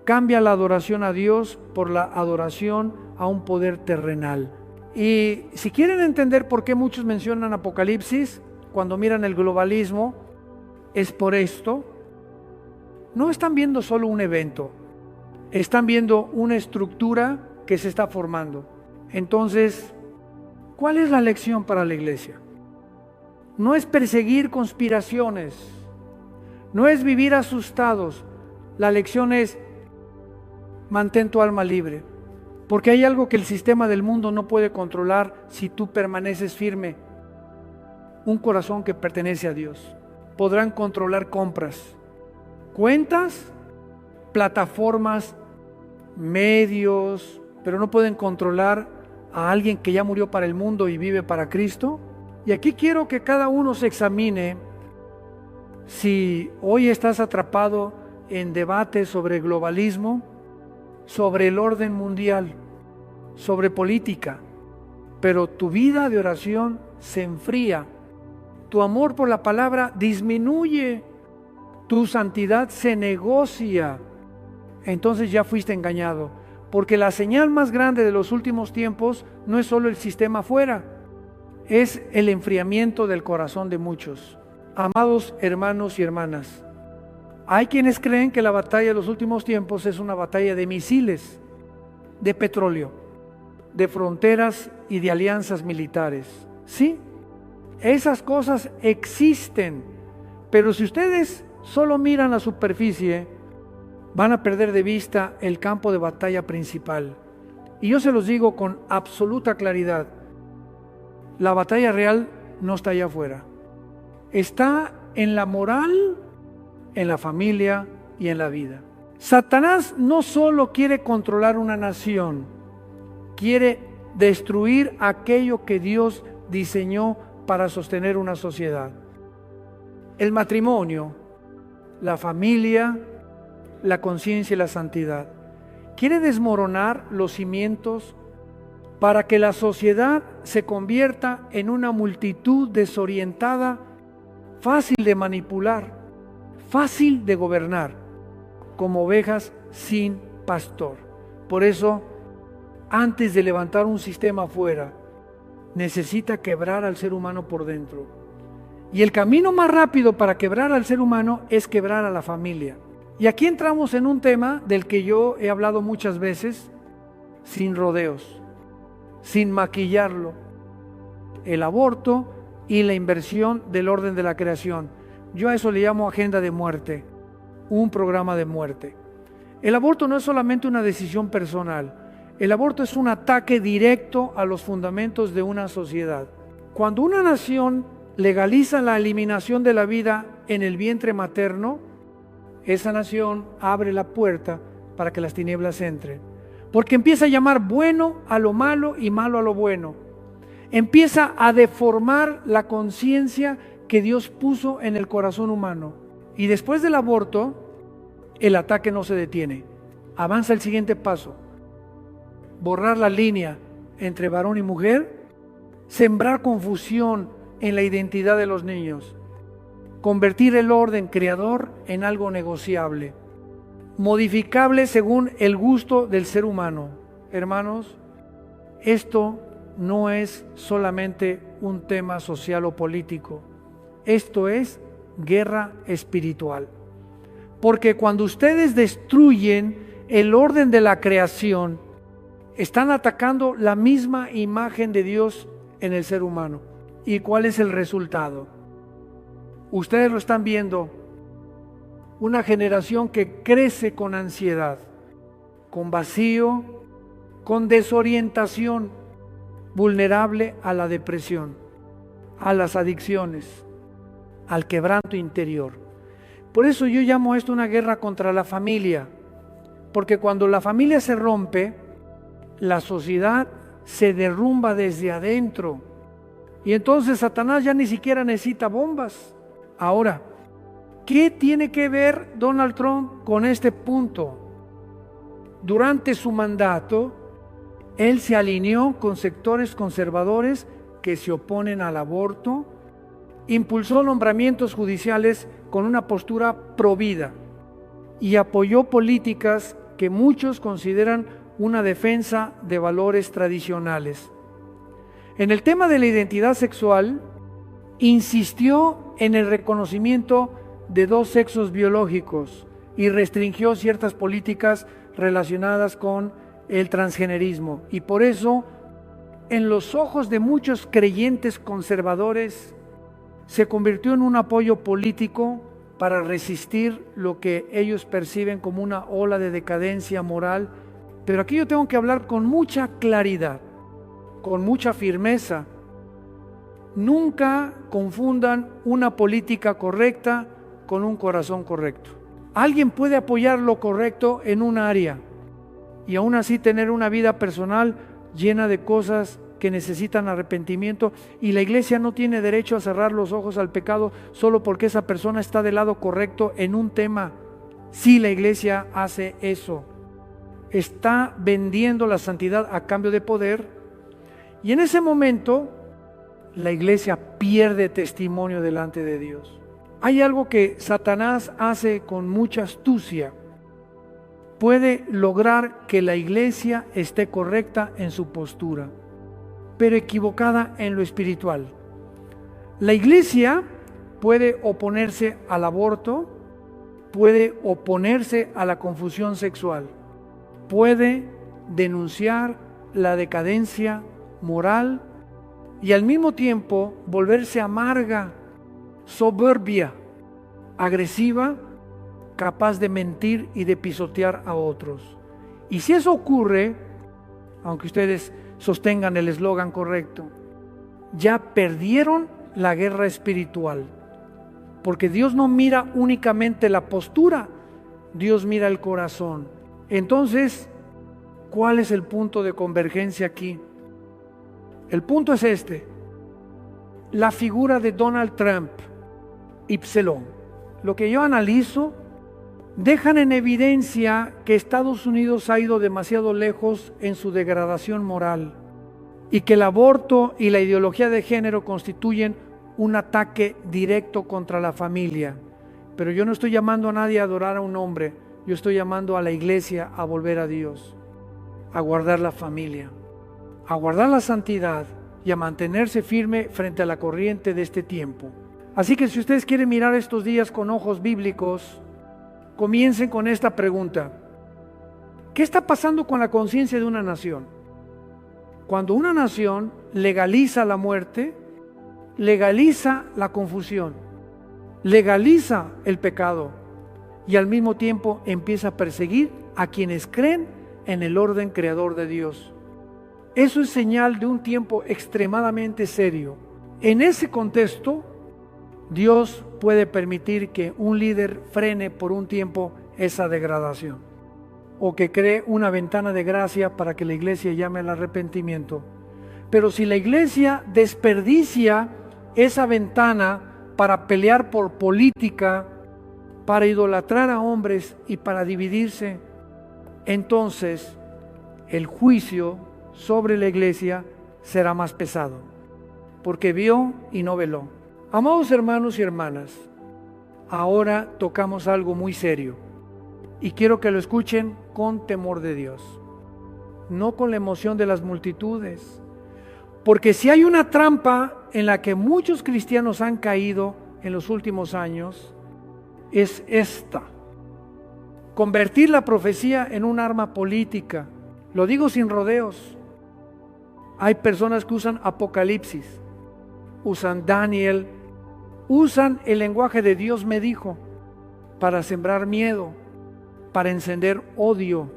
Cambia la adoración a Dios por la adoración a un poder terrenal. Y si quieren entender por qué muchos mencionan Apocalipsis cuando miran el globalismo, es por esto. No están viendo solo un evento, están viendo una estructura que se está formando. Entonces, ¿cuál es la lección para la iglesia? No es perseguir conspiraciones, no es vivir asustados. La lección es: mantén tu alma libre, porque hay algo que el sistema del mundo no puede controlar si tú permaneces firme. Un corazón que pertenece a Dios. Podrán controlar compras, cuentas, plataformas, medios, pero no pueden controlar a alguien que ya murió para el mundo y vive para Cristo. Y aquí quiero que cada uno se examine si hoy estás atrapado en debates sobre globalismo, sobre el orden mundial, sobre política, pero tu vida de oración se enfría, tu amor por la palabra disminuye, tu santidad se negocia, entonces ya fuiste engañado, porque la señal más grande de los últimos tiempos no es solo el sistema afuera, es el enfriamiento del corazón de muchos. Amados hermanos y hermanas, hay quienes creen que la batalla de los últimos tiempos es una batalla de misiles, de petróleo, de fronteras y de alianzas militares. Sí, esas cosas existen, pero si ustedes solo miran la superficie, van a perder de vista el campo de batalla principal. Y yo se los digo con absoluta claridad, la batalla real no está allá afuera. Está en la moral, en la familia y en la vida. Satanás no solo quiere controlar una nación, quiere destruir aquello que Dios diseñó para sostener una sociedad. El matrimonio, la familia, la conciencia y la santidad. Quiere desmoronar los cimientos para que la sociedad se convierta en una multitud desorientada, fácil de manipular, fácil de gobernar, como ovejas sin pastor. Por eso, antes de levantar un sistema afuera, necesita quebrar al ser humano por dentro. Y el camino más rápido para quebrar al ser humano es quebrar a la familia. Y aquí entramos en un tema del que yo he hablado muchas veces, sin rodeos, sin maquillarlo: el aborto y la inversión del orden de la creación. Yo a eso le llamo agenda de muerte, un programa de muerte. El aborto no es solamente una decisión personal, el aborto es un ataque directo a los fundamentos de una sociedad. Cuando una nación legaliza la eliminación de la vida en el vientre materno, esa nación abre la puerta para que las tinieblas entren. Porque empieza a llamar bueno a lo malo y malo a lo bueno. Empieza a deformar la conciencia que Dios puso en el corazón humano. Y después del aborto, el ataque no se detiene. Avanza el siguiente paso: borrar la línea entre varón y mujer, sembrar confusión en la identidad de los niños, convertir el orden creador en algo negociable, modificable según el gusto del ser humano. Hermanos, esto no es solamente un tema social o político, esto es guerra espiritual. Porque cuando ustedes destruyen el orden de la creación, están atacando la misma imagen de Dios en el ser humano. ¿Y cuál es el resultado? Ustedes lo están viendo, una generación que crece con ansiedad, con vacío, con desorientación, vulnerable a la depresión, a las adicciones, al quebranto interior. Por eso yo llamo esto una guerra contra la familia, porque cuando la familia se rompe, la sociedad se derrumba desde adentro. Y entonces Satanás ya ni siquiera necesita bombas. Ahora, ¿qué tiene que ver Donald Trump con este punto? Durante su mandato, él se alineó con sectores conservadores que se oponen al aborto, impulsó nombramientos judiciales con una postura provida y apoyó políticas que muchos consideran una defensa de valores tradicionales. En el tema de la identidad sexual, insistió en el reconocimiento de dos sexos biológicos y restringió ciertas políticas relacionadas con el transgenerismo. Y por eso, en los ojos de muchos creyentes conservadores, se convirtió en un apoyo político para resistir lo que ellos perciben como una ola de decadencia moral. Pero aquí yo tengo que hablar con mucha claridad, con mucha firmeza. Nunca confundan una política correcta con un corazón correcto. Alguien puede apoyar lo correcto en un área y aún así tener una vida personal llena de cosas que necesitan arrepentimiento, y la iglesia no tiene derecho a cerrar los ojos al pecado solo porque esa persona está del lado correcto en un tema. Si la iglesia hace eso, está vendiendo la santidad a cambio de poder, y en ese momento la iglesia pierde testimonio delante de Dios. Hay algo que Satanás hace con mucha astucia, puede lograr que la iglesia esté correcta en su postura, pero equivocada en lo espiritual. La iglesia puede oponerse al aborto, puede oponerse a la confusión sexual, puede denunciar la decadencia moral y al mismo tiempo volverse amarga, soberbia, agresiva, capaz de mentir y de pisotear a otros. Y si eso ocurre, aunque ustedes sostengan el eslogan correcto, ya perdieron la guerra espiritual, porque Dios no mira únicamente la postura, Dios mira el corazón. Entonces, ¿cuál es el punto de convergencia aquí? El punto es este: la figura de Donald Trump, Ipsilon. Lo que yo analizo dejan en evidencia que Estados Unidos ha ido demasiado lejos en su degradación moral y que el aborto y la ideología de género constituyen un ataque directo contra la familia. Pero yo no estoy llamando a nadie a adorar a un hombre, yo estoy llamando a la iglesia a volver a Dios, a guardar la familia, a guardar la santidad y a mantenerse firme frente a la corriente de este tiempo. Así que si ustedes quieren mirar estos días con ojos bíblicos, comiencen con esta pregunta: ¿qué está pasando con la conciencia de una nación? Cuando una nación legaliza la muerte, legaliza la confusión, legaliza el pecado y al mismo tiempo empieza a perseguir a quienes creen en el orden creador de Dios. Eso es señal de un tiempo extremadamente serio. En ese contexto, Dios puede permitir que un líder frene por un tiempo esa degradación, o que cree una ventana de gracia para que la iglesia llame al arrepentimiento. Pero si la iglesia desperdicia esa ventana para pelear por política, para idolatrar a hombres y para dividirse, entonces el juicio sobre la iglesia será más pesado, porque vio y no veló. Amados hermanos y hermanas, ahora tocamos algo muy serio y quiero que lo escuchen con temor de Dios, no con la emoción de las multitudes, porque si hay una trampa en la que muchos cristianos han caído en los últimos años, es esta: convertir la profecía en un arma política. Lo digo sin rodeos. Hay personas que usan Apocalipsis, usan Daniel, usan el lenguaje de Dios me dijo para sembrar miedo, para encender odio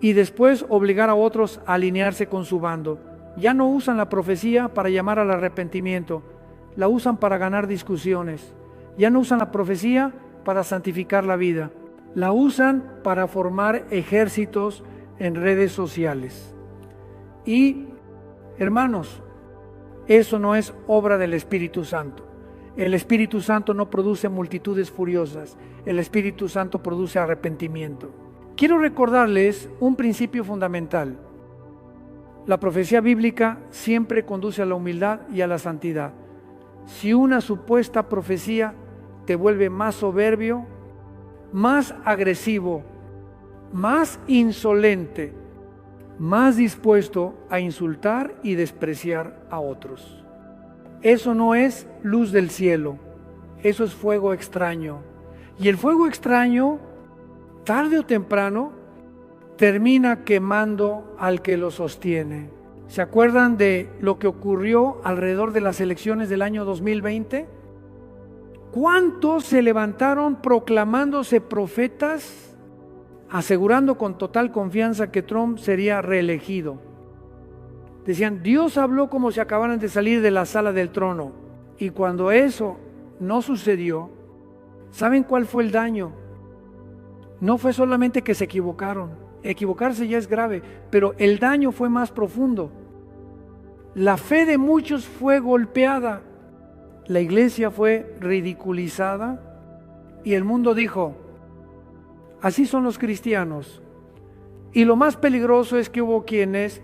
y después obligar a otros a alinearse con su bando. Ya no usan la profecía para llamar al arrepentimiento, la usan para ganar discusiones. Ya no usan la profecía para santificar la vida, la usan para formar ejércitos en redes sociales. Y, hermanos, eso no es obra del Espíritu Santo. El Espíritu Santo no produce multitudes furiosas, el Espíritu Santo produce arrepentimiento. Quiero recordarles un principio fundamental. La profecía bíblica siempre conduce a la humildad y a la santidad. Si una supuesta profecía te vuelve más soberbio, más agresivo, más insolente, más dispuesto a insultar y despreciar a otros, eso no es luz del cielo, eso es fuego extraño. Y el fuego extraño, tarde o temprano, termina quemando al que lo sostiene. ¿Se acuerdan de lo que ocurrió alrededor de las elecciones del año 2020? ¿Cuántos se levantaron proclamándose profetas, asegurando con total confianza que Trump sería reelegido? Decían, Dios habló como si acabaran de salir de la sala del trono. Y cuando eso no sucedió, ¿saben cuál fue el daño? No fue solamente que se equivocaron. Equivocarse ya es grave, pero el daño fue más profundo. La fe de muchos fue golpeada. La iglesia fue ridiculizada y el mundo dijo, así son los cristianos. Y lo más peligroso es que hubo quienes,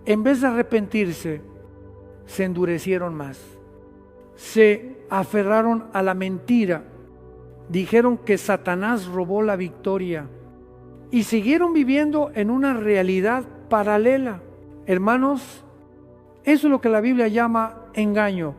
en vez de arrepentirse, se endurecieron más. Se aferraron a la mentira. Dijeron que Satanás robó la victoria y siguieron viviendo en una realidad paralela. Hermanos, eso es lo que la Biblia llama engaño.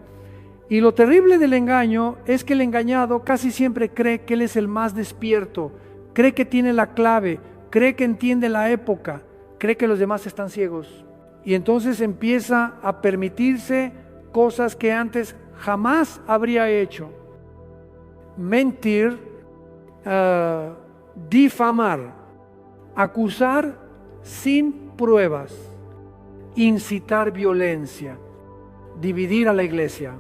Y lo terrible del engaño es que el engañado casi siempre cree que él es el más despierto, cree que tiene la clave, cree que entiende la época, cree que los demás están ciegos. Y entonces empieza a permitirse cosas que antes jamás habría hecho. Mentir, difamar, acusar sin pruebas, incitar violencia, dividir a la iglesia,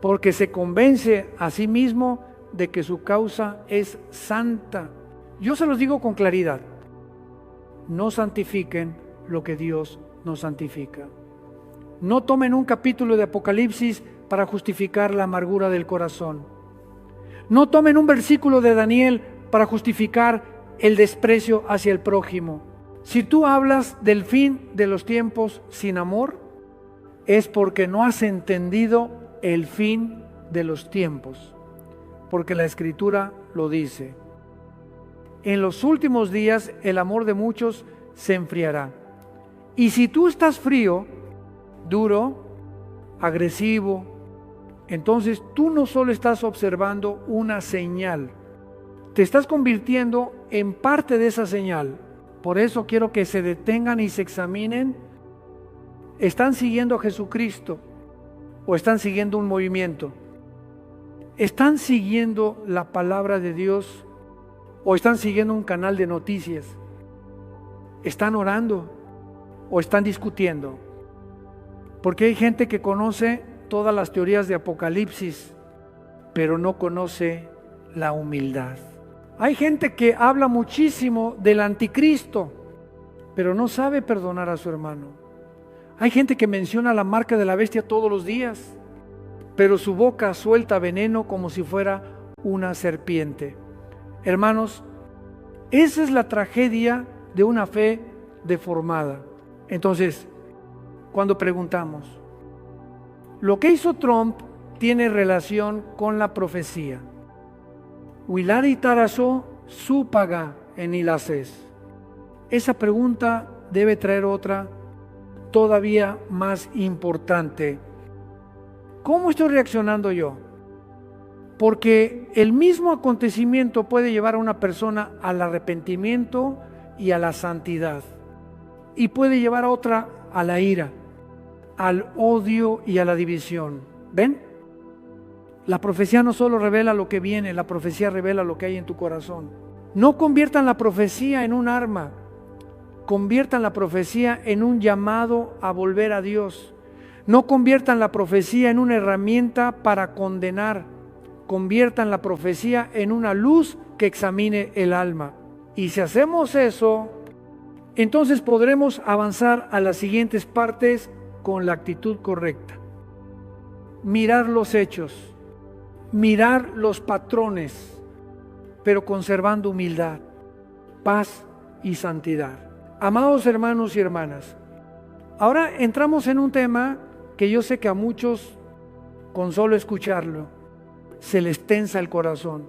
porque se convence a sí mismo de que su causa es santa. Yo se los digo con claridad: no santifiquen lo que Dios no santifica. No tomen un capítulo de Apocalipsis para justificar la amargura del corazón. No tomen un versículo de Daniel para justificar el desprecio hacia el prójimo. Si tú hablas del fin de los tiempos sin amor, es porque no has entendido el fin de los tiempos, porque la Escritura lo dice. En los últimos días el amor de muchos se enfriará. Y si tú estás frío, duro, agresivo, entonces tú no solo estás observando una señal, te estás convirtiendo en parte de esa señal. Por eso quiero que se detengan y se examinen. ¿Están siguiendo a Jesucristo o están siguiendo un movimiento? ¿Están siguiendo la palabra de Dios o están siguiendo un canal de noticias? ¿Están orando o están discutiendo? Porque hay gente que conoce todas las teorías de Apocalipsis, pero no conoce la humildad. Hay gente que habla muchísimo del anticristo, pero no sabe perdonar a su hermano. Hay gente que menciona la marca de la bestia todos los días, pero su boca suelta veneno como si fuera una serpiente. Hermanos, esa es la tragedia de una fe deformada. Entonces, cuando preguntamos, ¿lo que hizo Trump tiene relación con la profecía? Wilari Tarazo súpaga en Ilaces. Esa pregunta debe traer otra todavía más importante. ¿Cómo estoy reaccionando yo? Porque el mismo acontecimiento puede llevar a una persona al arrepentimiento y a la santidad, y puede llevar a otra a la ira, al odio y a la división. ¿Ven? La profecía no solo revela lo que viene, la profecía revela lo que hay en tu corazón. No conviertan la profecía en un arma, conviertan la profecía en un llamado a volver a Dios. No conviertan la profecía en una herramienta para condenar, conviertan la profecía en una luz que examine el alma. Y si hacemos eso, entonces podremos avanzar a las siguientes partes con la actitud correcta. Mirar los hechos, mirar los patrones, pero conservando humildad, paz y santidad. Amados hermanos y hermanas, ahora entramos en un tema que yo sé que a muchos, con solo escucharlo, se les tensa el corazón,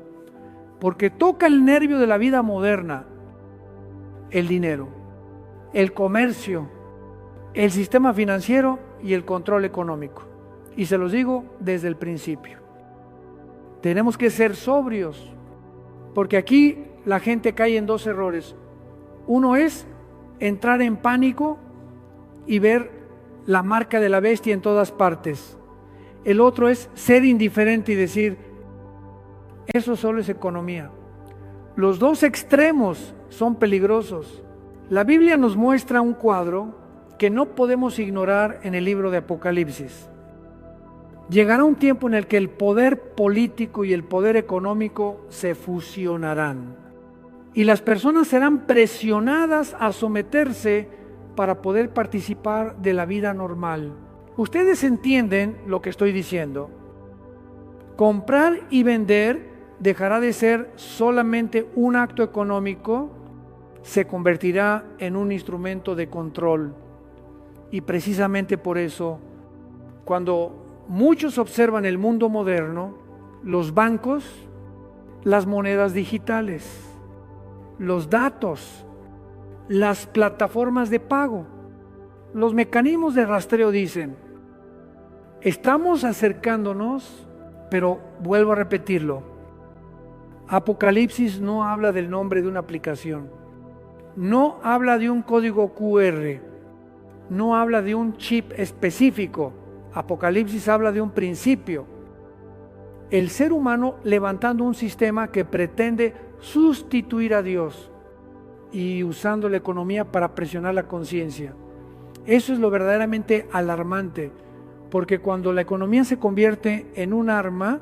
porque toca el nervio de la vida moderna: el dinero, el comercio, el sistema financiero y el control económico. Y se los digo desde el principio. Tenemos que ser sobrios, porque aquí la gente cae en dos errores. Uno es entrar en pánico y ver la marca de la bestia en todas partes. El otro es ser indiferente y decir, eso solo es economía. Los dos extremos son peligrosos. La Biblia nos muestra un cuadro que no podemos ignorar en el libro de Apocalipsis. Llegará un tiempo en el que el poder político y el poder económico se fusionarán y las personas serán presionadas a someterse para poder participar de la vida normal. Ustedes entienden lo que estoy diciendo. Comprar y vender dejará de ser solamente un acto económico, se convertirá en un instrumento de control. Y precisamente por eso, cuando muchos observan el mundo moderno, los bancos, las monedas digitales, los datos, las plataformas de pago, los mecanismos de rastreo dicen, estamos acercándonos, pero vuelvo a repetirlo, Apocalipsis no habla del nombre de una aplicación, no habla de un código QR, no habla de un chip específico. Apocalipsis habla de un principio. El ser humano levantando un sistema que pretende sustituir a Dios y usando la economía para presionar la conciencia. Eso es lo verdaderamente alarmante, porque cuando la economía se convierte en un arma,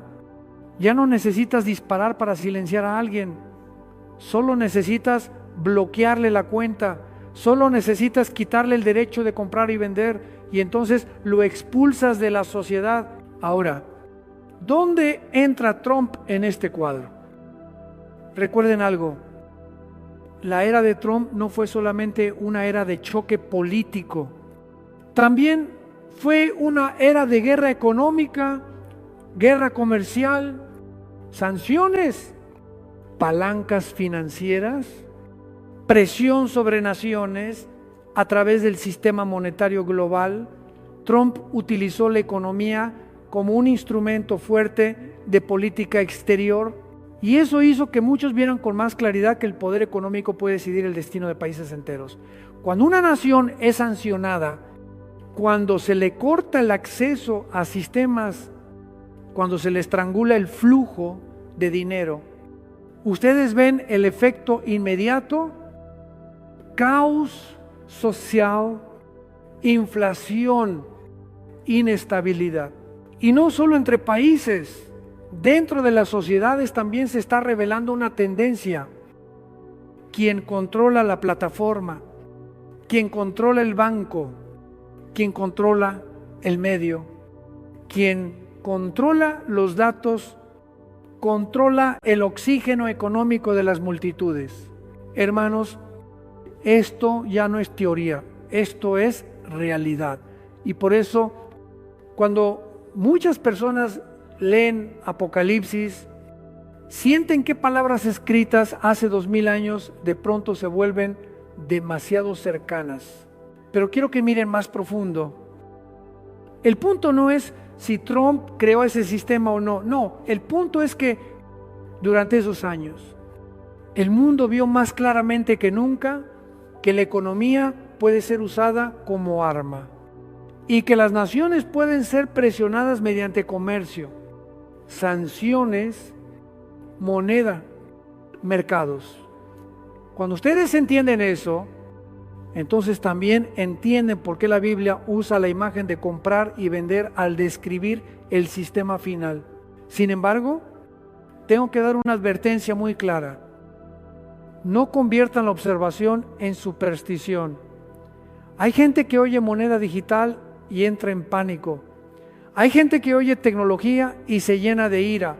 ya no necesitas disparar para silenciar a alguien, solo necesitas bloquearle la cuenta, solo necesitas quitarle el derecho de comprar y vender, y entonces lo expulsas de la sociedad. Ahora, ¿dónde entra Trump en este cuadro? Recuerden algo, la era de Trump no fue solamente una era de choque político, también fue una era de guerra económica, guerra comercial, sanciones, palancas financieras, presión sobre naciones a través del sistema monetario global. Trump utilizó la economía como un instrumento fuerte de política exterior y eso hizo que muchos vieran con más claridad que el poder económico puede decidir el destino de países enteros. Cuando una nación es sancionada, cuando se le corta el acceso a sistemas, cuando se le estrangula el flujo de dinero, ustedes ven el efecto inmediato: caos social, inflación, inestabilidad. Y no solo entre países, dentro de las sociedades también se está revelando una tendencia. Quien controla la plataforma, quien controla el banco, quien controla el medio, quien controla los datos, controla el oxígeno económico de las multitudes. Hermanos, esto ya no es teoría, esto es realidad. Y por eso, cuando muchas personas leen Apocalipsis, sienten que palabras escritas hace 2000 años de pronto se vuelven demasiado cercanas. Pero quiero que miren más profundo. El punto no es si Trump creó ese sistema o no. No, el punto es que durante esos años el mundo vio más claramente que nunca que la economía puede ser usada como arma y que las naciones pueden ser presionadas mediante comercio, sanciones, moneda, mercados. Cuando ustedes entienden eso, entonces también entienden por qué la Biblia usa la imagen de comprar y vender al describir el sistema final. Sin embargo, tengo que dar una advertencia muy clara. No conviertan la observación en superstición. Hay gente que oye moneda digital y entra en pánico. Hay gente que oye tecnología y se llena de ira.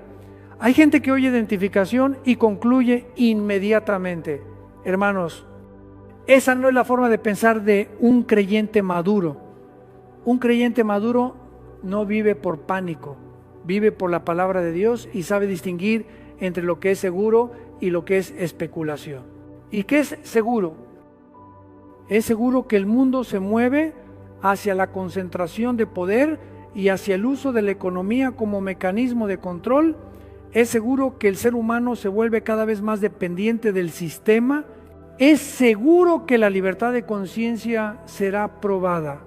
Hay gente que oye identificación y concluye inmediatamente. Hermanos, esa no es la forma de pensar de un creyente maduro. Un creyente maduro no vive por pánico, vive por la palabra de Dios y sabe distinguir entre lo que es seguro y lo que es especulación. ¿Y qué es seguro? Es seguro que el mundo se mueve hacia la concentración de poder y hacia el uso de la economía como mecanismo de control. Es seguro que el ser humano se vuelve cada vez más dependiente del sistema. Es seguro que la libertad de conciencia será probada.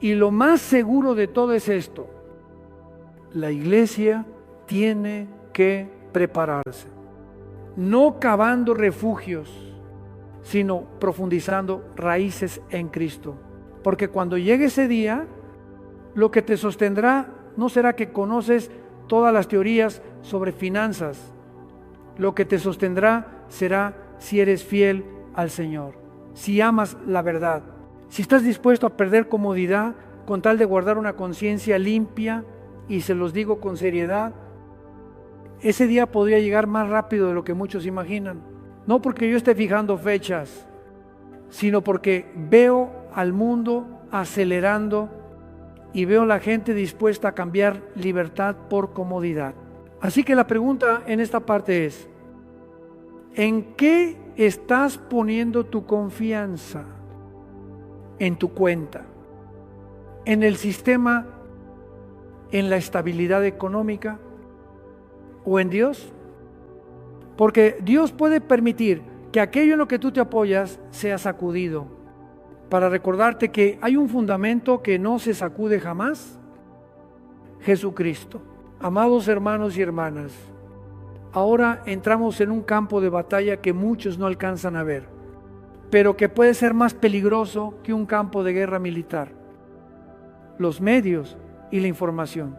Y lo más seguro de todo es esto: la iglesia tiene que prepararse, no cavando refugios, sino profundizando raíces en Cristo. Porque cuando llegue ese día, lo que te sostendrá no será que conoces todas las teorías sobre finanzas. Lo que te sostendrá será si eres fiel al Señor, si amas la verdad, si estás dispuesto a perder comodidad con tal de guardar una conciencia limpia, y se los digo con seriedad, ese día podría llegar más rápido de lo que muchos imaginan. No porque yo esté fijando fechas, sino porque veo al mundo acelerando y veo a la gente dispuesta a cambiar libertad por comodidad. Así que la pregunta en esta parte es: ¿en qué estás poniendo tu confianza? ¿En tu cuenta? ¿En el sistema? ¿En la estabilidad económica? ¿O en Dios? Porque Dios puede permitir que aquello en lo que tú te apoyas sea sacudido, para recordarte que hay un fundamento que no se sacude jamás: Jesucristo. Amados hermanos y hermanas, ahora entramos en un campo de batalla que muchos no alcanzan a ver, pero que puede ser más peligroso que un campo de guerra militar: los medios y la información.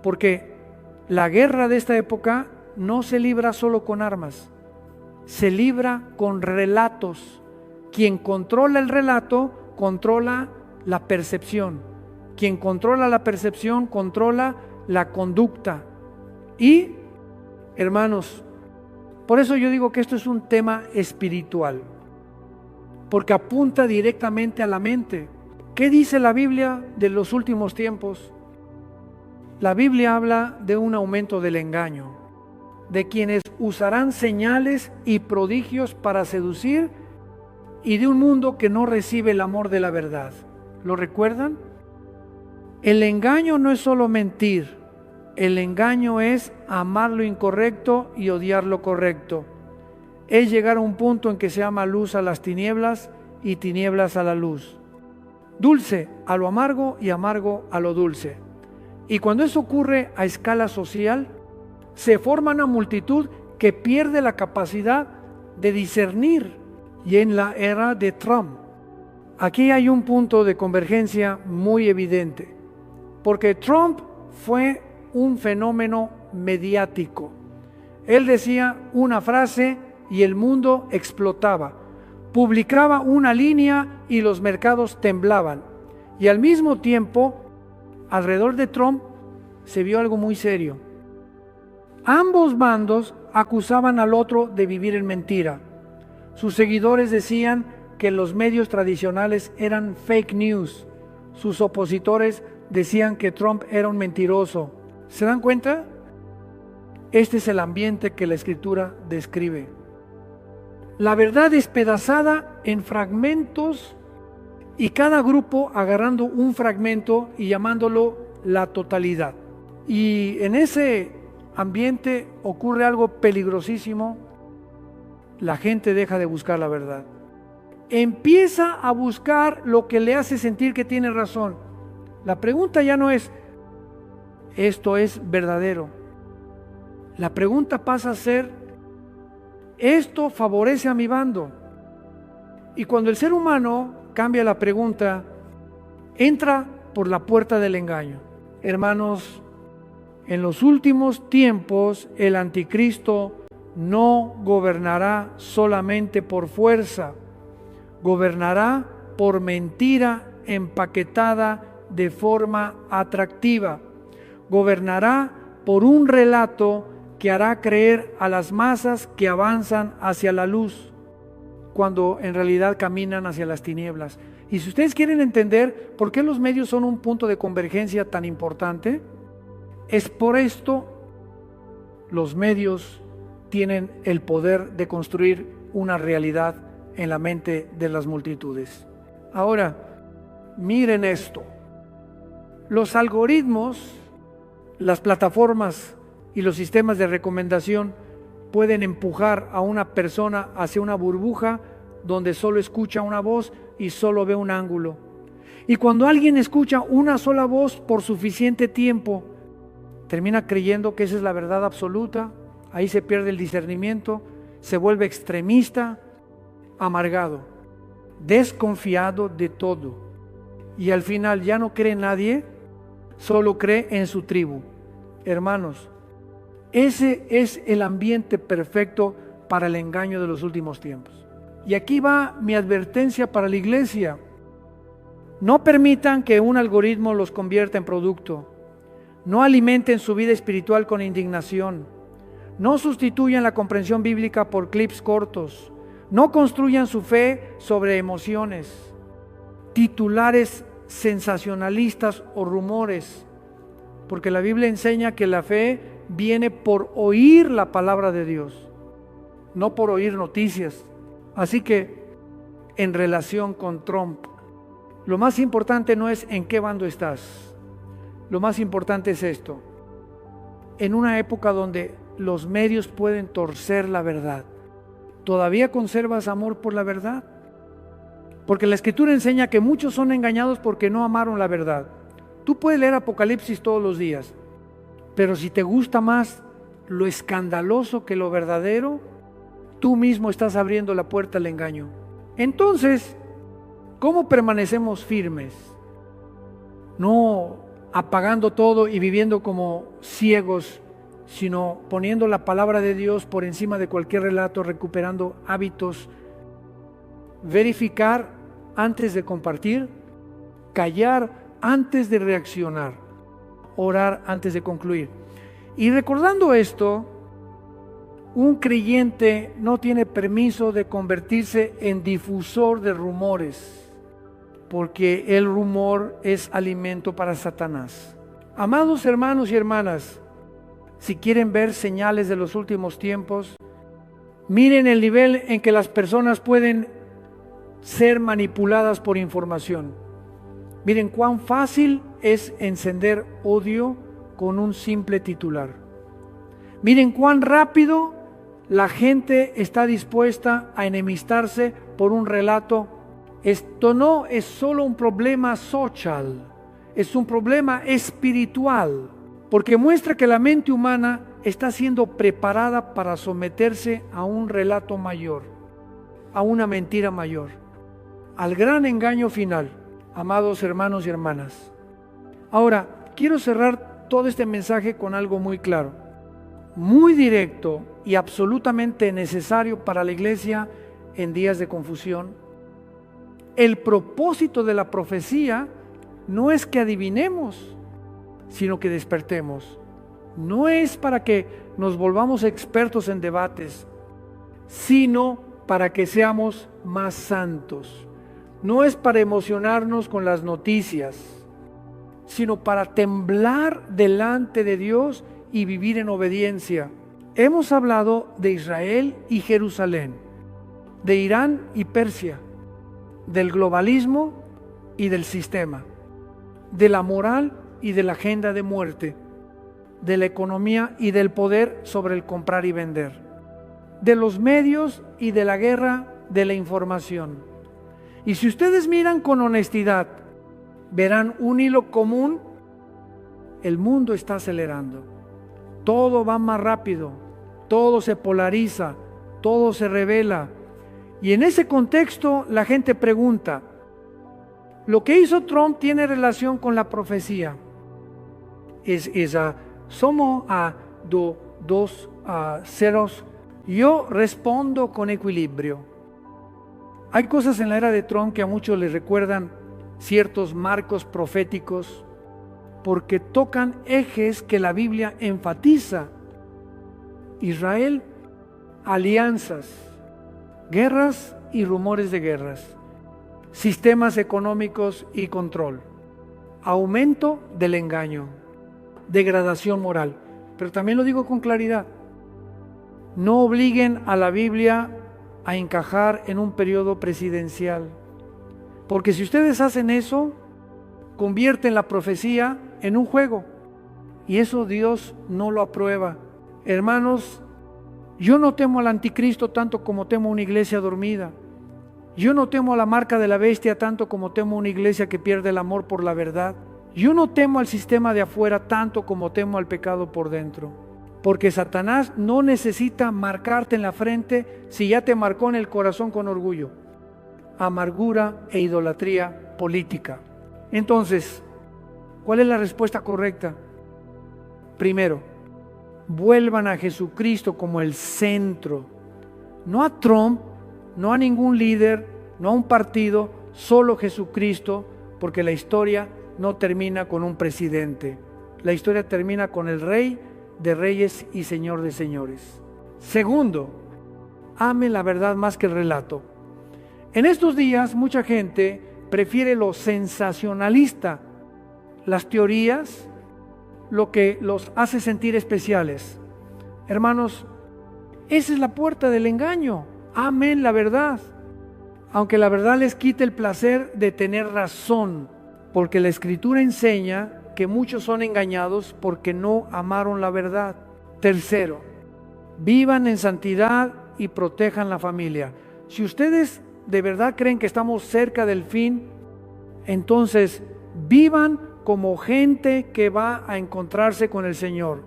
Porque la guerra de esta época no se libra solo con armas, se libra con relatos. Quien controla el relato, controla la percepción. Quien controla la percepción, controla la conducta. Y, hermanos, por eso yo digo que esto es un tema espiritual, porque apunta directamente a la mente. ¿Qué dice la Biblia de los últimos tiempos? La Biblia habla de un aumento del engaño, de quienes usarán señales y prodigios para seducir, y de un mundo que no recibe el amor de la verdad. ¿Lo recuerdan? El engaño no es solo mentir, el engaño es amar lo incorrecto y odiar lo correcto. Es llegar a un punto en que se llama luz a las tinieblas y tinieblas a la luz. Dulce a lo amargo y amargo a lo dulce. Y cuando eso ocurre a escala social, se forma una multitud que pierde la capacidad de discernir. Y en la era de Trump, aquí hay un punto de convergencia muy evidente, porque Trump fue un fenómeno mediático. Él decía una frase y el mundo explotaba. Publicaba una línea y los mercados temblaban. Y al mismo tiempo, alrededor de Trump se vio algo muy serio. Ambos bandos acusaban al otro de vivir en mentira. Sus seguidores decían que los medios tradicionales eran fake news. Sus opositores decían que Trump era un mentiroso. ¿Se dan cuenta? Este es el ambiente que la Escritura describe. La verdad despedazada en fragmentos, y cada grupo agarrando un fragmento y llamándolo la totalidad. Y en ese ambiente ocurre algo peligrosísimo. La gente deja de buscar la verdad. Empieza a buscar lo que le hace sentir que tiene razón. La pregunta ya no es, ¿esto es verdadero? La pregunta pasa a ser, ¿esto favorece a mi bando? Y cuando el ser humano cambia la pregunta, entra por la puerta del engaño. Hermanos, en los últimos tiempos el anticristo no gobernará solamente por fuerza, gobernará por mentira empaquetada de forma atractiva, gobernará por un relato que hará creer a las masas que avanzan hacia la luz, cuando en realidad caminan hacia las tinieblas. Y si ustedes quieren entender por qué los medios son un punto de convergencia tan importante, es por esto los medios tienen el poder de construir una realidad en la mente de las multitudes. Ahora, miren esto. Los algoritmos, las plataformas y los sistemas de recomendación pueden empujar a una persona hacia una burbuja donde solo escucha una voz y solo ve un ángulo. Y cuando alguien escucha una sola voz por suficiente tiempo, termina creyendo que esa es la verdad absoluta. Ahí se pierde el discernimiento, se vuelve extremista, amargado, desconfiado de todo. Y al final ya no cree en nadie, solo cree en su tribu. Hermanos, ese es el ambiente perfecto para el engaño de los últimos tiempos. Y aquí va mi advertencia para la iglesia. No permitan que un algoritmo los convierta en producto. No alimenten su vida espiritual con indignación. No sustituyan la comprensión bíblica por clips cortos. No construyan su fe sobre emociones, titulares sensacionalistas o rumores, porque la Biblia enseña que la fe viene por oír la palabra de Dios, no por oír noticias, Así que, en relación con Trump, lo más importante no es en qué bando estás. Lo más importante es esto. En una época donde los medios pueden torcer la verdad, ¿todavía conservas amor por la verdad? Porque la Escritura enseña que muchos son engañados porque no amaron la verdad. Tú puedes leer Apocalipsis todos los días, pero si te gusta más lo escandaloso que lo verdadero, tú mismo estás abriendo la puerta al engaño. Entonces, ¿cómo permanecemos firmes? No apagando todo y viviendo como ciegos, sino poniendo la palabra de Dios por encima de cualquier relato, recuperando hábitos, verificar antes de compartir, callar antes de reaccionar, orar antes de concluir. Y recordando esto, un creyente no tiene permiso de convertirse en difusor de rumores, porque el rumor es alimento para Satanás. Amados hermanos y hermanas, si quieren ver señales de los últimos tiempos, miren el nivel en que las personas pueden ser manipuladas por información. Miren cuán fácil es encender odio con un simple titular. Miren cuán rápido la gente está dispuesta a enemistarse por un relato. Esto no es solo un problema social, es un problema espiritual, porque muestra que la mente humana está siendo preparada para someterse a un relato mayor, a una mentira mayor, al gran engaño final, amados hermanos y hermanas. Ahora, quiero cerrar todo este mensaje con algo muy claro, muy directo y absolutamente necesario para la iglesia en días de confusión. El propósito de la profecía no es que adivinemos, sino que despertemos. No es para que nos volvamos expertos en debates, sino para que seamos más santos. No es para emocionarnos con las noticias, sino para temblar delante de Dios y vivir en obediencia. Hemos hablado de Israel y Jerusalén, de Irán y Persia, del globalismo y del sistema, de la moral y de la agenda de muerte, de la economía y del poder sobre el comprar y vender, de los medios y de la guerra de la información. Y si ustedes miran con honestidad, verán un hilo común. El mundo está acelerando, todo va más rápido, todo se polariza, todo se revela. Y en ese contexto la gente pregunta, ¿lo que hizo Trump tiene relación con la profecía? Somos a dos ceros. Yo respondo con equilibrio. Hay cosas en la era de Trump que a muchos les recuerdan ciertos marcos proféticos, porque tocan ejes que la Biblia enfatiza. Israel, alianzas, guerras y rumores de guerras, sistemas económicos y control, aumento del engaño, degradación moral. Pero también lo digo con claridad, no obliguen a la Biblia a encajar en un periodo presidencial, porque si ustedes hacen eso, convierten la profecía en un juego, y eso Dios no lo aprueba. Hermanos, yo no temo al anticristo tanto como temo una iglesia dormida. Yo no temo a la marca de la bestia tanto como temo una iglesia que pierde el amor por la verdad. Yo no temo al sistema de afuera tanto como temo al pecado por dentro. Porque Satanás no necesita marcarte en la frente si ya te marcó en el corazón con orgullo, amargura e idolatría política. Entonces, ¿cuál es la respuesta correcta? Primero, vuelvan a Jesucristo como el centro, no a Trump, no a ningún líder, no a un partido, solo Jesucristo, porque la historia no termina con un presidente, la historia termina con el Rey de Reyes y Señor de Señores. Segundo, ame la verdad más que el relato. En estos días mucha gente prefiere lo sensacionalista, las teorías, lo que los hace sentir especiales. Hermanos, esa es la puerta del engaño. amen la verdad, aunque la verdad les quite el placer de tener razón, porque la Escritura enseña que muchos son engañados porque no amaron la verdad. Tercero, vivan en santidad y protejan la familia. Si ustedes de verdad creen que estamos cerca del fin, entonces vivan como gente que va a encontrarse con el Señor.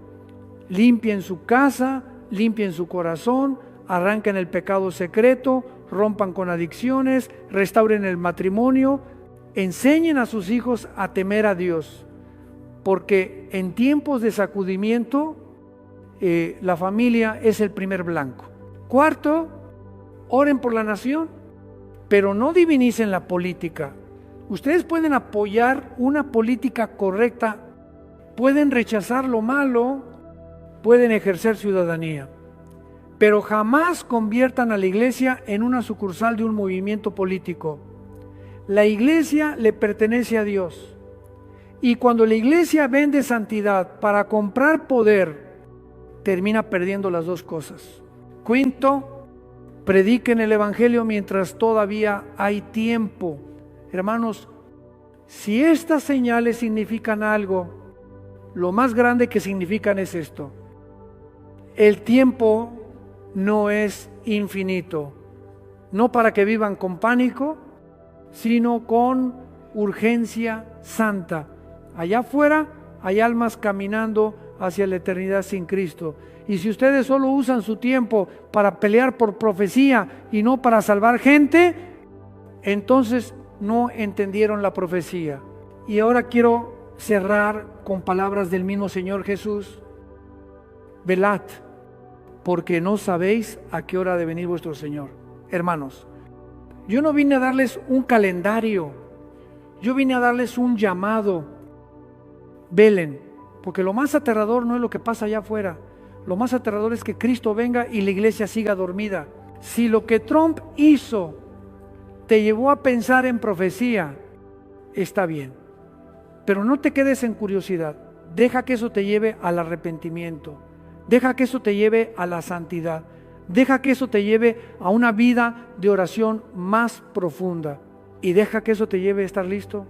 Limpien su casa, limpien su corazón, arranquen el pecado secreto, rompan con adicciones, restauren el matrimonio, enseñen a sus hijos a temer a Dios, porque en tiempos de sacudimiento la familia es el primer blanco. Cuarto, oren por la nación, pero no divinicen la política. Ustedes pueden apoyar una política correcta, pueden rechazar lo malo, pueden ejercer ciudadanía, pero jamás conviertan a la iglesia en una sucursal de un movimiento político. La iglesia le pertenece a Dios, y cuando la iglesia vende santidad para comprar poder, termina perdiendo las dos cosas. Quinto, prediquen el evangelio mientras todavía hay tiempo. Hermanos, si estas señales significan algo, lo más grande que significan es esto: el tiempo no es infinito, no para que vivan con pánico, sino con urgencia santa. Allá afuera hay almas caminando hacia la eternidad sin Cristo. Y si ustedes solo usan su tiempo para pelear por profecía y no para salvar gente, entonces no entendieron la profecía. Y ahora quiero cerrar con palabras del mismo Señor Jesús: velad, porque no sabéis a qué hora ha de venir vuestro Señor. Hermanos, yo no vine a darles un calendario, yo vine a darles un llamado. Velen, porque lo más aterrador no es lo que pasa allá afuera. Lo más aterrador es que Cristo venga y la iglesia siga dormida. Si lo que Trump hizo te llevó a pensar en profecía, está bien, pero no te quedes en curiosidad. Deja que eso te lleve al arrepentimiento, deja que eso te lleve a la santidad, deja que eso te lleve a una vida de oración más profunda, y deja que eso te lleve a estar listo,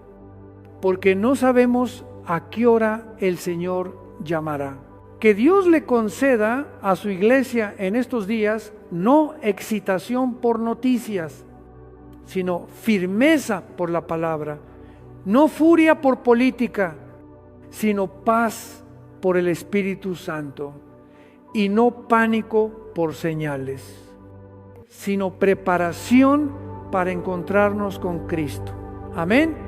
porque no sabemos a qué hora el Señor llamará. Que Dios le conceda a su iglesia en estos días no excitación por noticias, sino firmeza por la palabra, no furia por política, sino paz por el Espíritu Santo, y no pánico por señales, sino preparación para encontrarnos con Cristo. Amén.